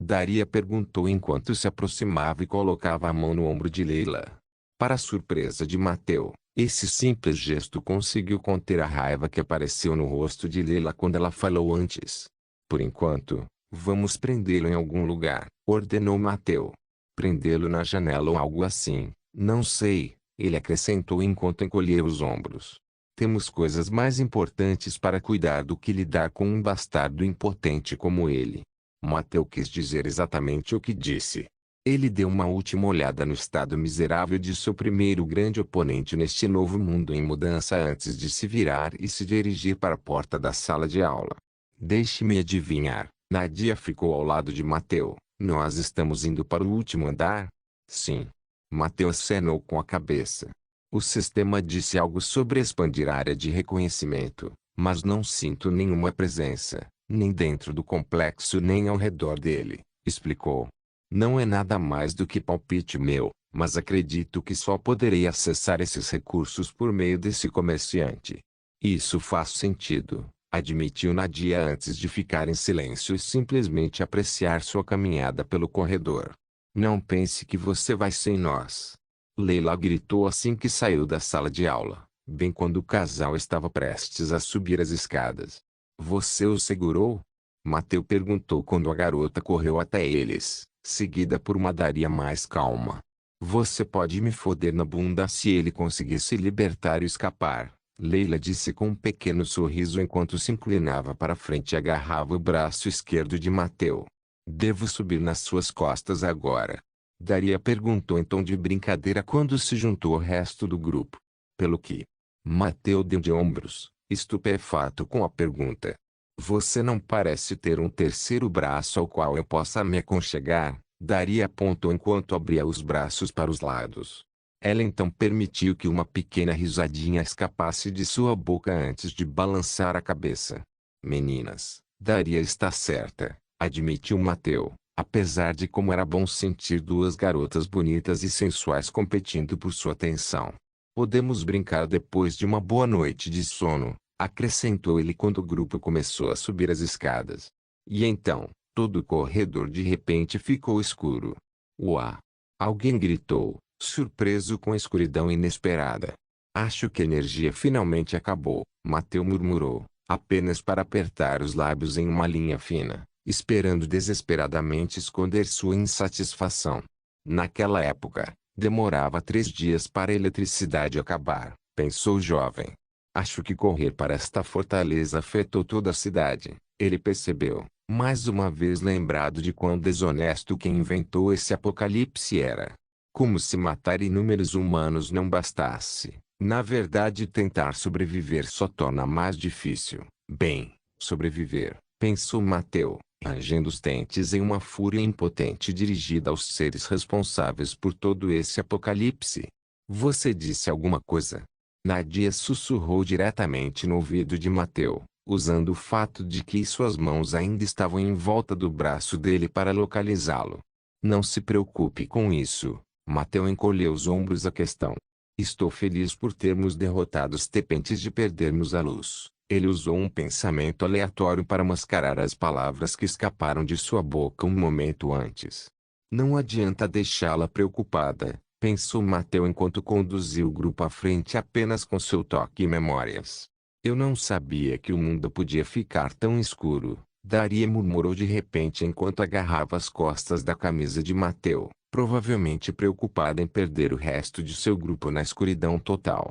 Daria perguntou enquanto se aproximava e colocava a mão no ombro de Leila. Para a surpresa de Mateu, Esse simples gesto conseguiu conter a raiva que apareceu no rosto de Leila quando ela falou antes. Por enquanto, vamos prendê-lo em algum lugar, ordenou Mateu. Prendê-lo na janela ou algo assim, não sei, ele acrescentou enquanto encolhia os ombros. Temos coisas mais importantes para cuidar do que lidar com um bastardo impotente como ele. Mateu quis dizer exatamente o que disse. Ele deu uma última olhada no estado miserável de seu primeiro grande oponente neste novo mundo em mudança antes de se virar e se dirigir para a porta da sala de aula. Deixe-me adivinhar, Nadia ficou ao lado de Mateu. Nós estamos indo para o último andar? Sim. Mateu acenou com a cabeça. O sistema disse algo sobre expandir a área de reconhecimento, mas não sinto nenhuma presença, nem dentro do complexo nem ao redor dele, explicou. Não é nada mais do que palpite meu, mas acredito que só poderei acessar esses recursos por meio desse comerciante. Isso faz sentido, admitiu Nadia antes de ficar em silêncio e simplesmente apreciar sua caminhada pelo corredor. Não pense que você vai sem nós. Leila gritou assim que saiu da sala de aula, bem quando o casal estava prestes a subir as escadas. Você o segurou? Mateu perguntou quando a garota correu até eles, seguida por uma Daria mais calma. Você pode me foder na bunda se ele conseguir se libertar e escapar, Leila disse com um pequeno sorriso enquanto se inclinava para frente e agarrava o braço esquerdo de Mateu. Devo subir nas suas costas agora? Daria perguntou em tom de brincadeira quando se juntou ao resto do grupo. Pelo que? Mateu deu de ombros, estupefato com a pergunta. Você não parece ter um terceiro braço ao qual eu possa me aconchegar, Daria apontou enquanto abria os braços para os lados. Ela então permitiu que uma pequena risadinha escapasse de sua boca antes de balançar a cabeça. Meninas, Daria está certa, admitiu Mateu, apesar de como era bom sentir duas garotas bonitas e sensuais competindo por sua atenção. Podemos brincar depois de uma boa noite de sono, acrescentou ele quando o grupo começou a subir as escadas. E então, todo o corredor de repente ficou escuro. Uá! Alguém gritou, surpreso com a escuridão inesperada. Acho que a energia finalmente acabou, Mateu murmurou, apenas para apertar os lábios em uma linha fina, esperando desesperadamente esconder sua insatisfação. Naquela época, demorava 3 dias para a eletricidade acabar, pensou o jovem. Acho que correr para esta fortaleza afetou toda a cidade, ele percebeu, mais uma vez lembrado de quão desonesto quem inventou esse apocalipse era. Como se matar inúmeros humanos não bastasse, na verdade tentar sobreviver só torna mais difícil. Bem, sobreviver, pensou Mateu, rangendo os dentes em uma fúria impotente dirigida aos seres responsáveis por todo esse apocalipse. Você disse alguma coisa? Nadia sussurrou diretamente no ouvido de Mateu, usando o fato de que suas mãos ainda estavam em volta do braço dele para localizá-lo. Não se preocupe com isso, Mateu encolheu os ombros à questão. Estou feliz por termos derrotado os Tepentes de perdermos a luz. Ele usou um pensamento aleatório para mascarar as palavras que escaparam de sua boca um momento antes. Não adianta deixá-la preocupada, pensou Mateu enquanto conduzia o grupo à frente apenas com seu toque e memórias. Eu não sabia que o mundo podia ficar tão escuro, Daria murmurou de repente enquanto agarrava as costas da camisa de Mateu, provavelmente preocupada em perder o resto de seu grupo na escuridão total.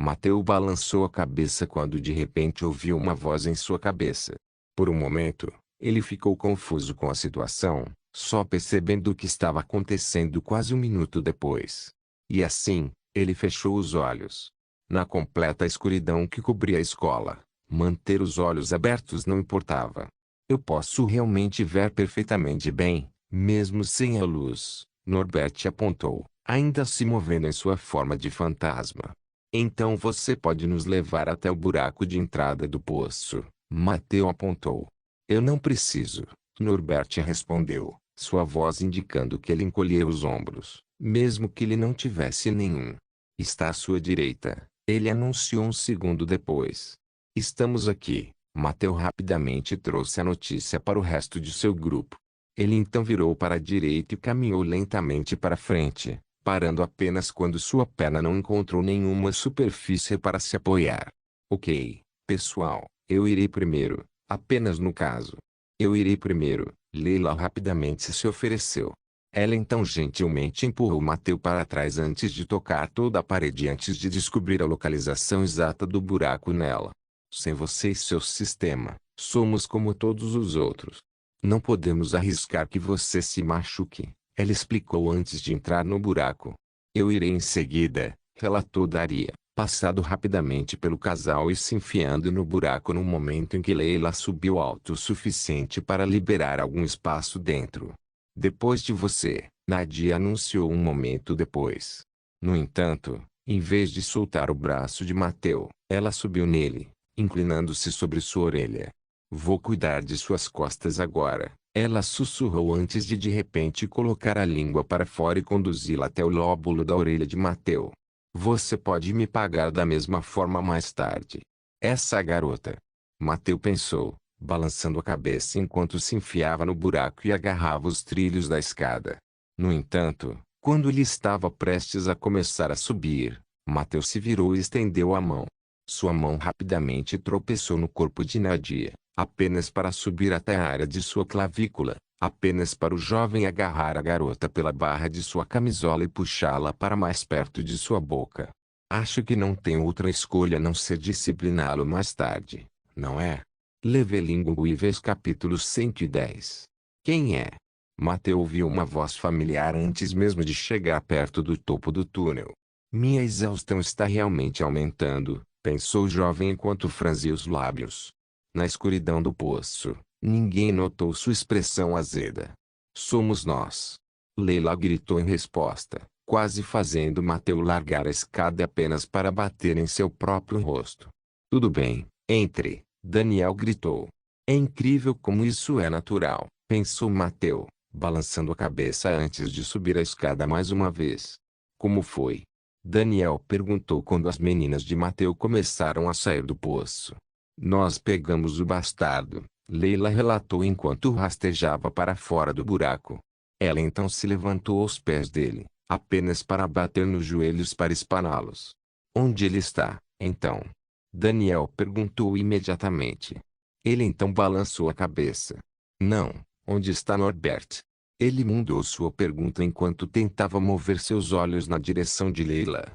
Mateu balançou a cabeça quando de repente ouviu uma voz em sua cabeça. Por um momento, ele ficou confuso com a situação, só percebendo o que estava acontecendo quase 1 minuto depois. E assim, ele fechou os olhos. Na completa escuridão que cobria a escola, manter os olhos abertos não importava. Eu posso realmente ver perfeitamente bem, mesmo sem a luz, Norbert apontou, ainda se movendo em sua forma de fantasma. Então você pode nos levar até o buraco de entrada do poço, Mateu apontou. Eu não preciso, Norbert respondeu, sua voz indicando que ele encolheu os ombros, mesmo que ele não tivesse nenhum. Está à sua direita, ele anunciou um segundo depois. Estamos aqui, Mateu rapidamente trouxe a notícia para o resto de seu grupo. Ele então virou para a direita e caminhou lentamente para frente, parando apenas quando sua perna não encontrou nenhuma superfície para se apoiar. Ok, pessoal, eu irei primeiro, apenas no caso. Eu irei primeiro, Leila rapidamente se ofereceu. Ela então gentilmente empurrou Mateu para trás antes de tocar toda a parede e antes de descobrir a localização exata do buraco nela. Sem você e seu sistema, somos como todos os outros. Não podemos arriscar que você se machuque, ela explicou antes de entrar no buraco. Eu irei em seguida, relatou Daria, passado rapidamente pelo casal e se enfiando no buraco no momento em que Leila subiu alto o suficiente para liberar algum espaço dentro. Depois de você, Nadia anunciou um momento depois. No entanto, em vez de soltar o braço de Mateu, ela subiu nele, inclinando-se sobre sua orelha. Vou cuidar de suas costas agora, ela sussurrou antes de repente colocar a língua para fora e conduzi-la até o lóbulo da orelha de Mateu. Você pode me pagar da mesma forma mais tarde. Essa garota. Mateu pensou, balançando a cabeça enquanto se enfiava no buraco e agarrava os trilhos da escada. No entanto, quando ele estava prestes a começar a subir, Mateu se virou e estendeu a mão. Sua mão rapidamente tropeçou no corpo de Nadia, apenas para subir até a área de sua clavícula, apenas para o jovem agarrar a garota pela barra de sua camisola e puxá-la para mais perto de sua boca. Acho que não tem outra escolha a não ser discipliná-lo mais tarde, não é? Levelinguives capítulo 110. Quem é? Mateu ouviu uma voz familiar antes mesmo de chegar perto do topo do túnel. Minha exaustão está realmente aumentando, pensou o jovem enquanto franzia os lábios. Na escuridão do poço, ninguém notou sua expressão azeda. Somos nós. Leila gritou em resposta, quase fazendo Mateu largar a escada apenas para bater em seu próprio rosto. Tudo bem, entre. Daniel gritou. É incrível como isso é natural, pensou Mateu, balançando a cabeça antes de subir a escada mais uma vez. Como foi? Daniel perguntou quando as meninas de Mateu começaram a sair do poço. Nós pegamos o bastardo, Leila relatou enquanto rastejava para fora do buraco. Ela então se levantou aos pés dele, apenas para bater nos joelhos para espaná-los. Onde ele está, então? Daniel perguntou imediatamente. Ele então balançou a cabeça. Não, onde está Norbert? Ele mudou sua pergunta enquanto tentava mover seus olhos na direção de Leila.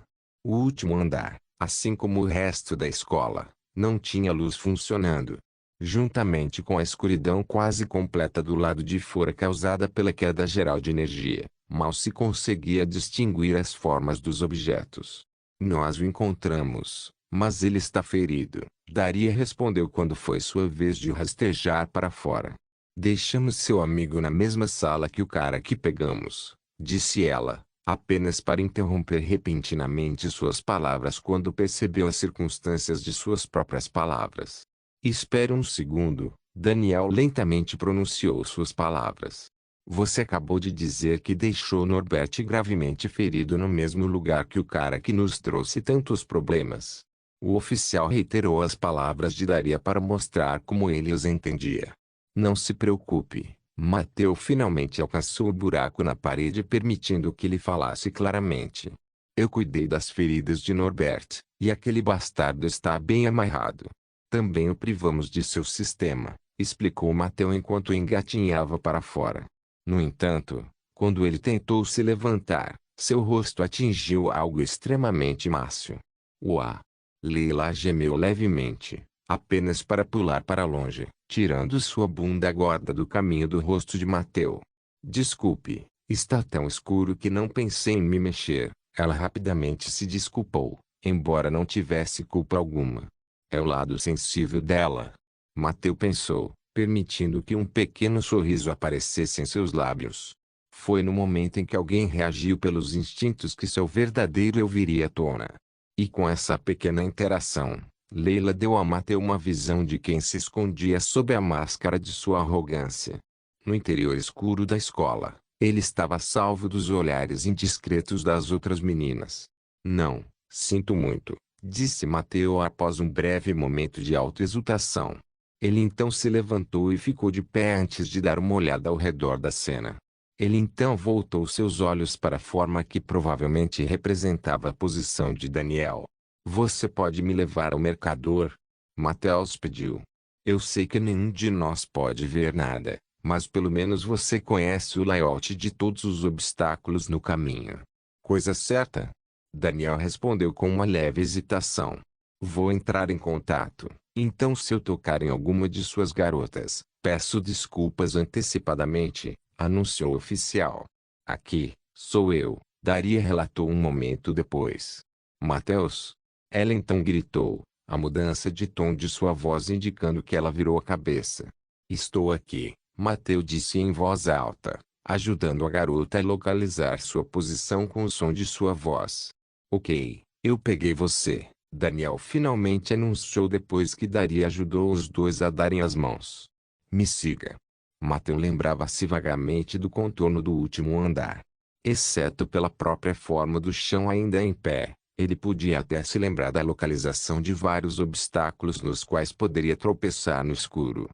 O último andar, assim como o resto da escola, não tinha luz funcionando. Juntamente com a escuridão quase completa do lado de fora causada pela queda geral de energia, mal se conseguia distinguir as formas dos objetos. Nós o encontramos. Mas ele está ferido, Daria respondeu quando foi sua vez de rastejar para fora. Deixamos seu amigo na mesma sala que o cara que pegamos, disse ela, apenas para interromper repentinamente suas palavras quando percebeu as circunstâncias de suas próprias palavras. Espere um segundo, Daniel lentamente pronunciou suas palavras. Você acabou de dizer que deixou Norbert gravemente ferido no mesmo lugar que o cara que nos trouxe tantos problemas. O oficial reiterou as palavras de Daria para mostrar como ele os entendia. Não se preocupe, Mateu finalmente alcançou o buraco na parede permitindo que ele falasse claramente. Eu cuidei das feridas de Norbert, e aquele bastardo está bem amarrado. Também o privamos de seu sistema, explicou Mateu enquanto engatinhava para fora. No entanto, quando ele tentou se levantar, seu rosto atingiu algo extremamente mácio. Uá! Leila gemeu levemente, apenas para pular para longe, tirando sua bunda gorda do caminho do rosto de Mateu. Desculpe, está tão escuro que não pensei em me mexer. Ela rapidamente se desculpou, embora não tivesse culpa alguma. É o lado sensível dela. Mateu pensou, permitindo que um pequeno sorriso aparecesse em seus lábios. Foi no momento em que alguém reagiu pelos instintos que seu verdadeiro eu viria à tona. E com essa pequena interação, Leila deu a Mateu uma visão de quem se escondia sob a máscara de sua arrogância. No interior escuro da escola, ele estava salvo dos olhares indiscretos das outras meninas. Não, sinto muito, disse Mateu após um breve momento de autoexultação. Ele então se levantou e ficou de pé antes de dar uma olhada ao redor da cena. Ele então voltou seus olhos para a forma que provavelmente representava a posição de Daniel. Você pode me levar ao mercador? Mateus pediu. Eu sei que nenhum de nós pode ver nada, mas pelo menos você conhece o layout de todos os obstáculos no caminho. Coisa certa? Daniel respondeu com uma leve hesitação. Vou entrar em contato, então se eu tocar em alguma de suas garotas, peço desculpas antecipadamente, anunciou o oficial. Aqui, sou eu, Daria relatou um momento depois. Mateus? Ela então gritou, a mudança de tom de sua voz indicando que ela virou a cabeça. Estou aqui, Mateus disse em voz alta, ajudando a garota a localizar sua posição com o som de sua voz. Ok, eu peguei você, Daniel finalmente anunciou depois que Daria ajudou os dois a darem as mãos. Me siga. Mateus lembrava-se vagamente do contorno do último andar. Exceto pela própria forma do chão ainda em pé, ele podia até se lembrar da localização de vários obstáculos nos quais poderia tropeçar no escuro.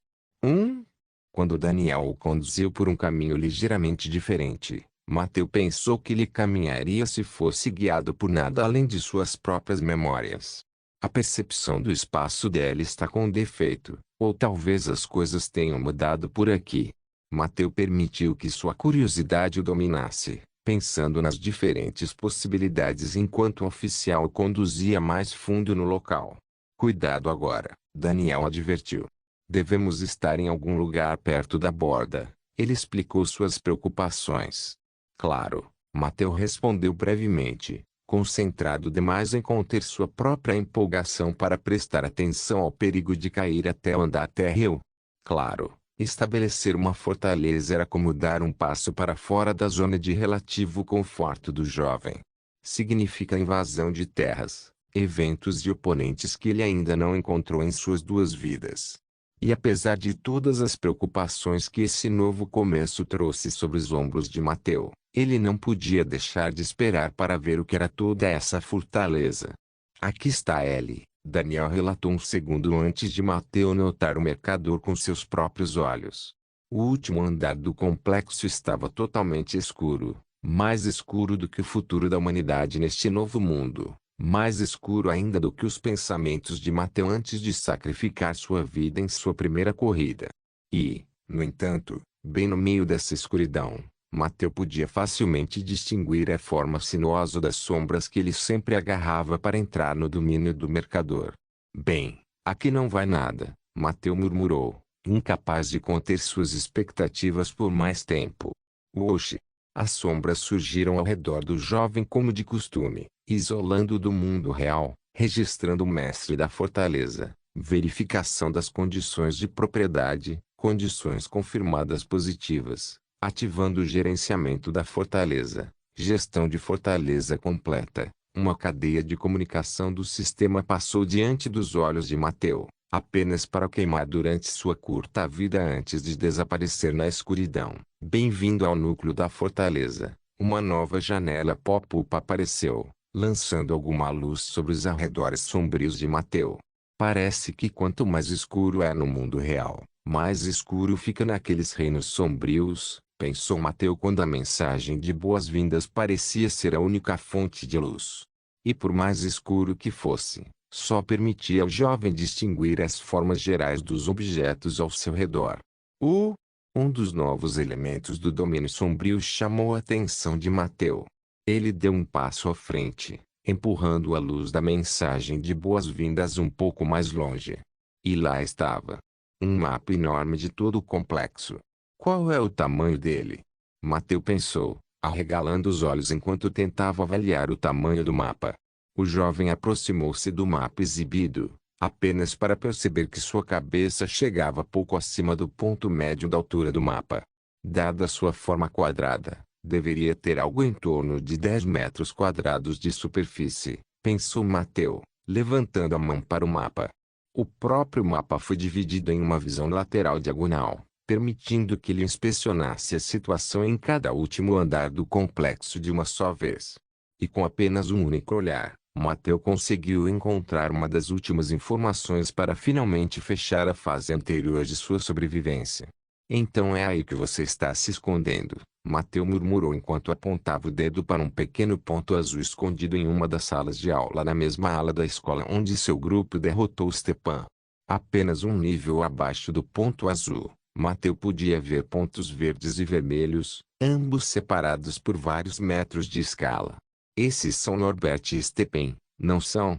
Quando Daniel o conduziu por um caminho ligeiramente diferente, Mateus pensou que ele caminharia se fosse guiado por nada além de suas próprias memórias. A percepção do espaço dela está com defeito, ou talvez as coisas tenham mudado por aqui. Mateus permitiu que sua curiosidade o dominasse, pensando nas diferentes possibilidades enquanto o oficial o conduzia mais fundo no local. Cuidado agora, Daniel advertiu. Devemos estar em algum lugar perto da borda. Ele explicou suas preocupações. Claro, Mateus respondeu brevemente, concentrado demais em conter sua própria empolgação para prestar atenção ao perigo de cair até o andar térreo. Claro, estabelecer uma fortaleza era como dar um passo para fora da zona de relativo conforto do jovem. Significa invasão de terras, eventos e oponentes que ele ainda não encontrou em suas duas vidas. E apesar de todas as preocupações que esse novo começo trouxe sobre os ombros de Mateus, ele não podia deixar de esperar para ver o que era toda essa fortaleza. Aqui está ele, Daniel relatou um segundo antes de Mateus notar o mercador com seus próprios olhos. O último andar do complexo estava totalmente escuro, mais escuro do que o futuro da humanidade neste novo mundo. Mais escuro ainda do que os pensamentos de Mateus antes de sacrificar sua vida em sua primeira corrida. E, no entanto, bem no meio dessa escuridão, Mateus podia facilmente distinguir a forma sinuosa das sombras que ele sempre agarrava para entrar no domínio do mercador. Bem, aqui não vai nada, Mateus murmurou, incapaz de conter suas expectativas por mais tempo. Oxe! As sombras surgiram ao redor do jovem como de costume, isolando-o do mundo real, registrando o mestre da fortaleza, verificação das condições de propriedade, condições confirmadas positivas, ativando o gerenciamento da fortaleza, gestão de fortaleza completa. Uma cadeia de comunicação do sistema passou diante dos olhos de Mateus, apenas para queimar durante sua curta vida antes de desaparecer na escuridão. Bem-vindo ao núcleo da fortaleza. Uma nova janela pop-up apareceu, lançando alguma luz sobre os arredores sombrios de Mateus. Parece que quanto mais escuro é no mundo real, mais escuro fica naqueles reinos sombrios, pensou Mateus quando a mensagem de boas-vindas parecia ser a única fonte de luz. E por mais escuro que fosse, só permitia ao jovem distinguir as formas gerais dos objetos ao seu redor. Um dos novos elementos do domínio sombrio chamou a atenção de Mateus. Ele deu um passo à frente, empurrando a luz da mensagem de boas-vindas um pouco mais longe. E lá estava. Um mapa enorme de todo o complexo. Qual é o tamanho dele? Mateus pensou, arregalando os olhos enquanto tentava avaliar o tamanho do mapa. O jovem aproximou-se do mapa exibido, apenas para perceber que sua cabeça chegava pouco acima do ponto médio da altura do mapa. Dada sua forma quadrada, deveria ter algo em torno de 10 metros quadrados de superfície, pensou Mateus, levantando a mão para o mapa. O próprio mapa foi dividido em uma visão lateral diagonal, permitindo que ele inspecionasse a situação em cada último andar do complexo de uma só vez. E com apenas um único olhar, Mateus conseguiu encontrar uma das últimas informações para finalmente fechar a fase anterior de sua sobrevivência. Então é aí que você está se escondendo, Mateu murmurou enquanto apontava o dedo para um pequeno ponto azul escondido em uma das salas de aula na mesma ala da escola onde seu grupo derrotou Stepan. Apenas um nível abaixo do ponto azul, Mateu podia ver pontos verdes e vermelhos, ambos separados por vários metros de escala. Esses são Norbert e Stepan, não são?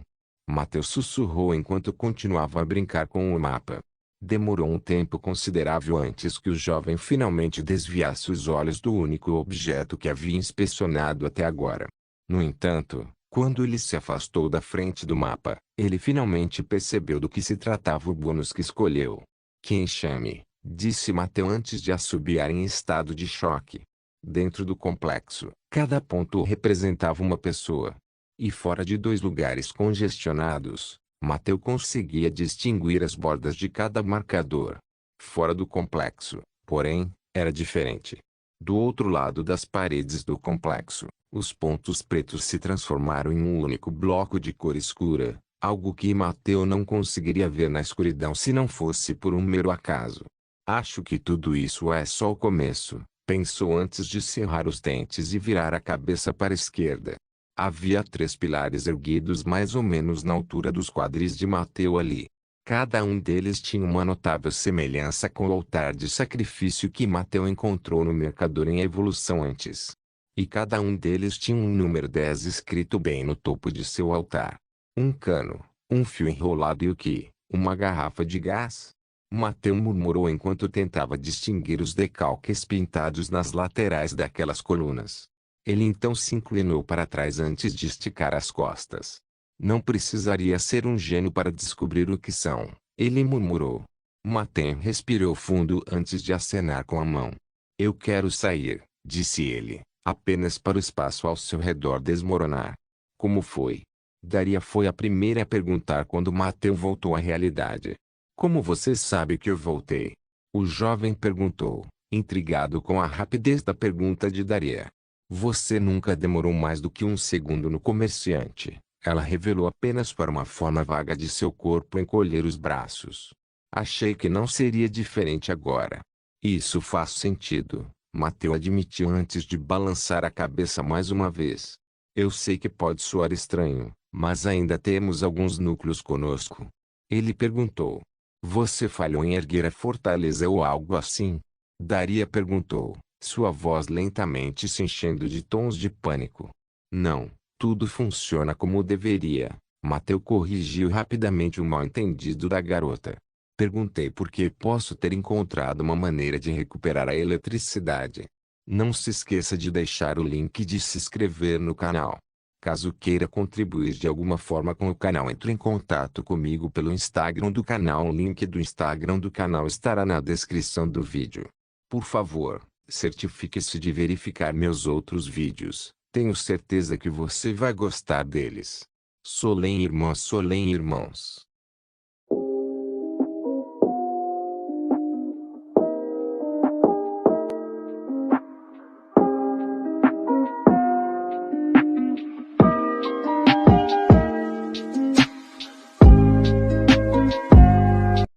Mateu sussurrou enquanto continuava a brincar com o mapa. Demorou um tempo considerável antes que o jovem finalmente desviasse os olhos do único objeto que havia inspecionado até agora. No entanto, quando ele se afastou da frente do mapa, ele finalmente percebeu do que se tratava o bônus que escolheu. Que enxame, disse Mateu antes de assobiar em estado de choque. Dentro do complexo, cada ponto representava uma pessoa. E fora de dois lugares congestionados, Mateu conseguia distinguir as bordas de cada marcador. Fora do complexo, porém, era diferente. Do outro lado das paredes do complexo, os pontos pretos se transformaram em um único bloco de cor escura, algo que Mateu não conseguiria ver na escuridão se não fosse por um mero acaso. Acho que tudo isso é só o começo, pensou antes de cerrar os dentes e virar a cabeça para a esquerda. Havia 3 pilares erguidos mais ou menos na altura dos quadris de Mateu ali. Cada um deles tinha uma notável semelhança com o altar de sacrifício que Mateu encontrou no mercador em Evolução antes. E cada um deles tinha um número 10 escrito bem no topo de seu altar. Um cano, um fio enrolado e o que? Uma garrafa de gás? Mateu murmurou enquanto tentava distinguir os decalques pintados nas laterais daquelas colunas. Ele então se inclinou para trás antes de esticar as costas. Não precisaria ser um gênio para descobrir o que são, ele murmurou. Mateu respirou fundo antes de acenar com a mão. Eu quero sair, disse ele, apenas para o espaço ao seu redor desmoronar. Como foi? Daria foi a primeira a perguntar quando Mateu voltou à realidade. Como você sabe que eu voltei? O jovem perguntou, intrigado com a rapidez da pergunta de Daria. Você nunca demorou mais do que um segundo no comerciante. Ela revelou apenas para uma forma vaga de seu corpo encolher os braços. Achei que não seria diferente agora. Isso faz sentido, Mateu admitiu antes de balançar a cabeça mais uma vez. Eu sei que pode soar estranho, mas ainda temos alguns núcleos conosco. Ele perguntou. Você falhou em erguer a fortaleza ou algo assim? Daria perguntou, sua voz lentamente se enchendo de tons de pânico. Não, tudo funciona como deveria. Mateu corrigiu rapidamente o mal-entendido da garota. Perguntei por que posso ter encontrado uma maneira de recuperar a eletricidade. Não se esqueça de deixar o link de se inscrever no canal. Caso queira contribuir de alguma forma com o canal, entre em contato comigo pelo Instagram do canal. O link do Instagram do canal estará na descrição do vídeo. Por favor, certifique-se de verificar meus outros vídeos. Tenho certeza que você vai gostar deles. Solem irmãos.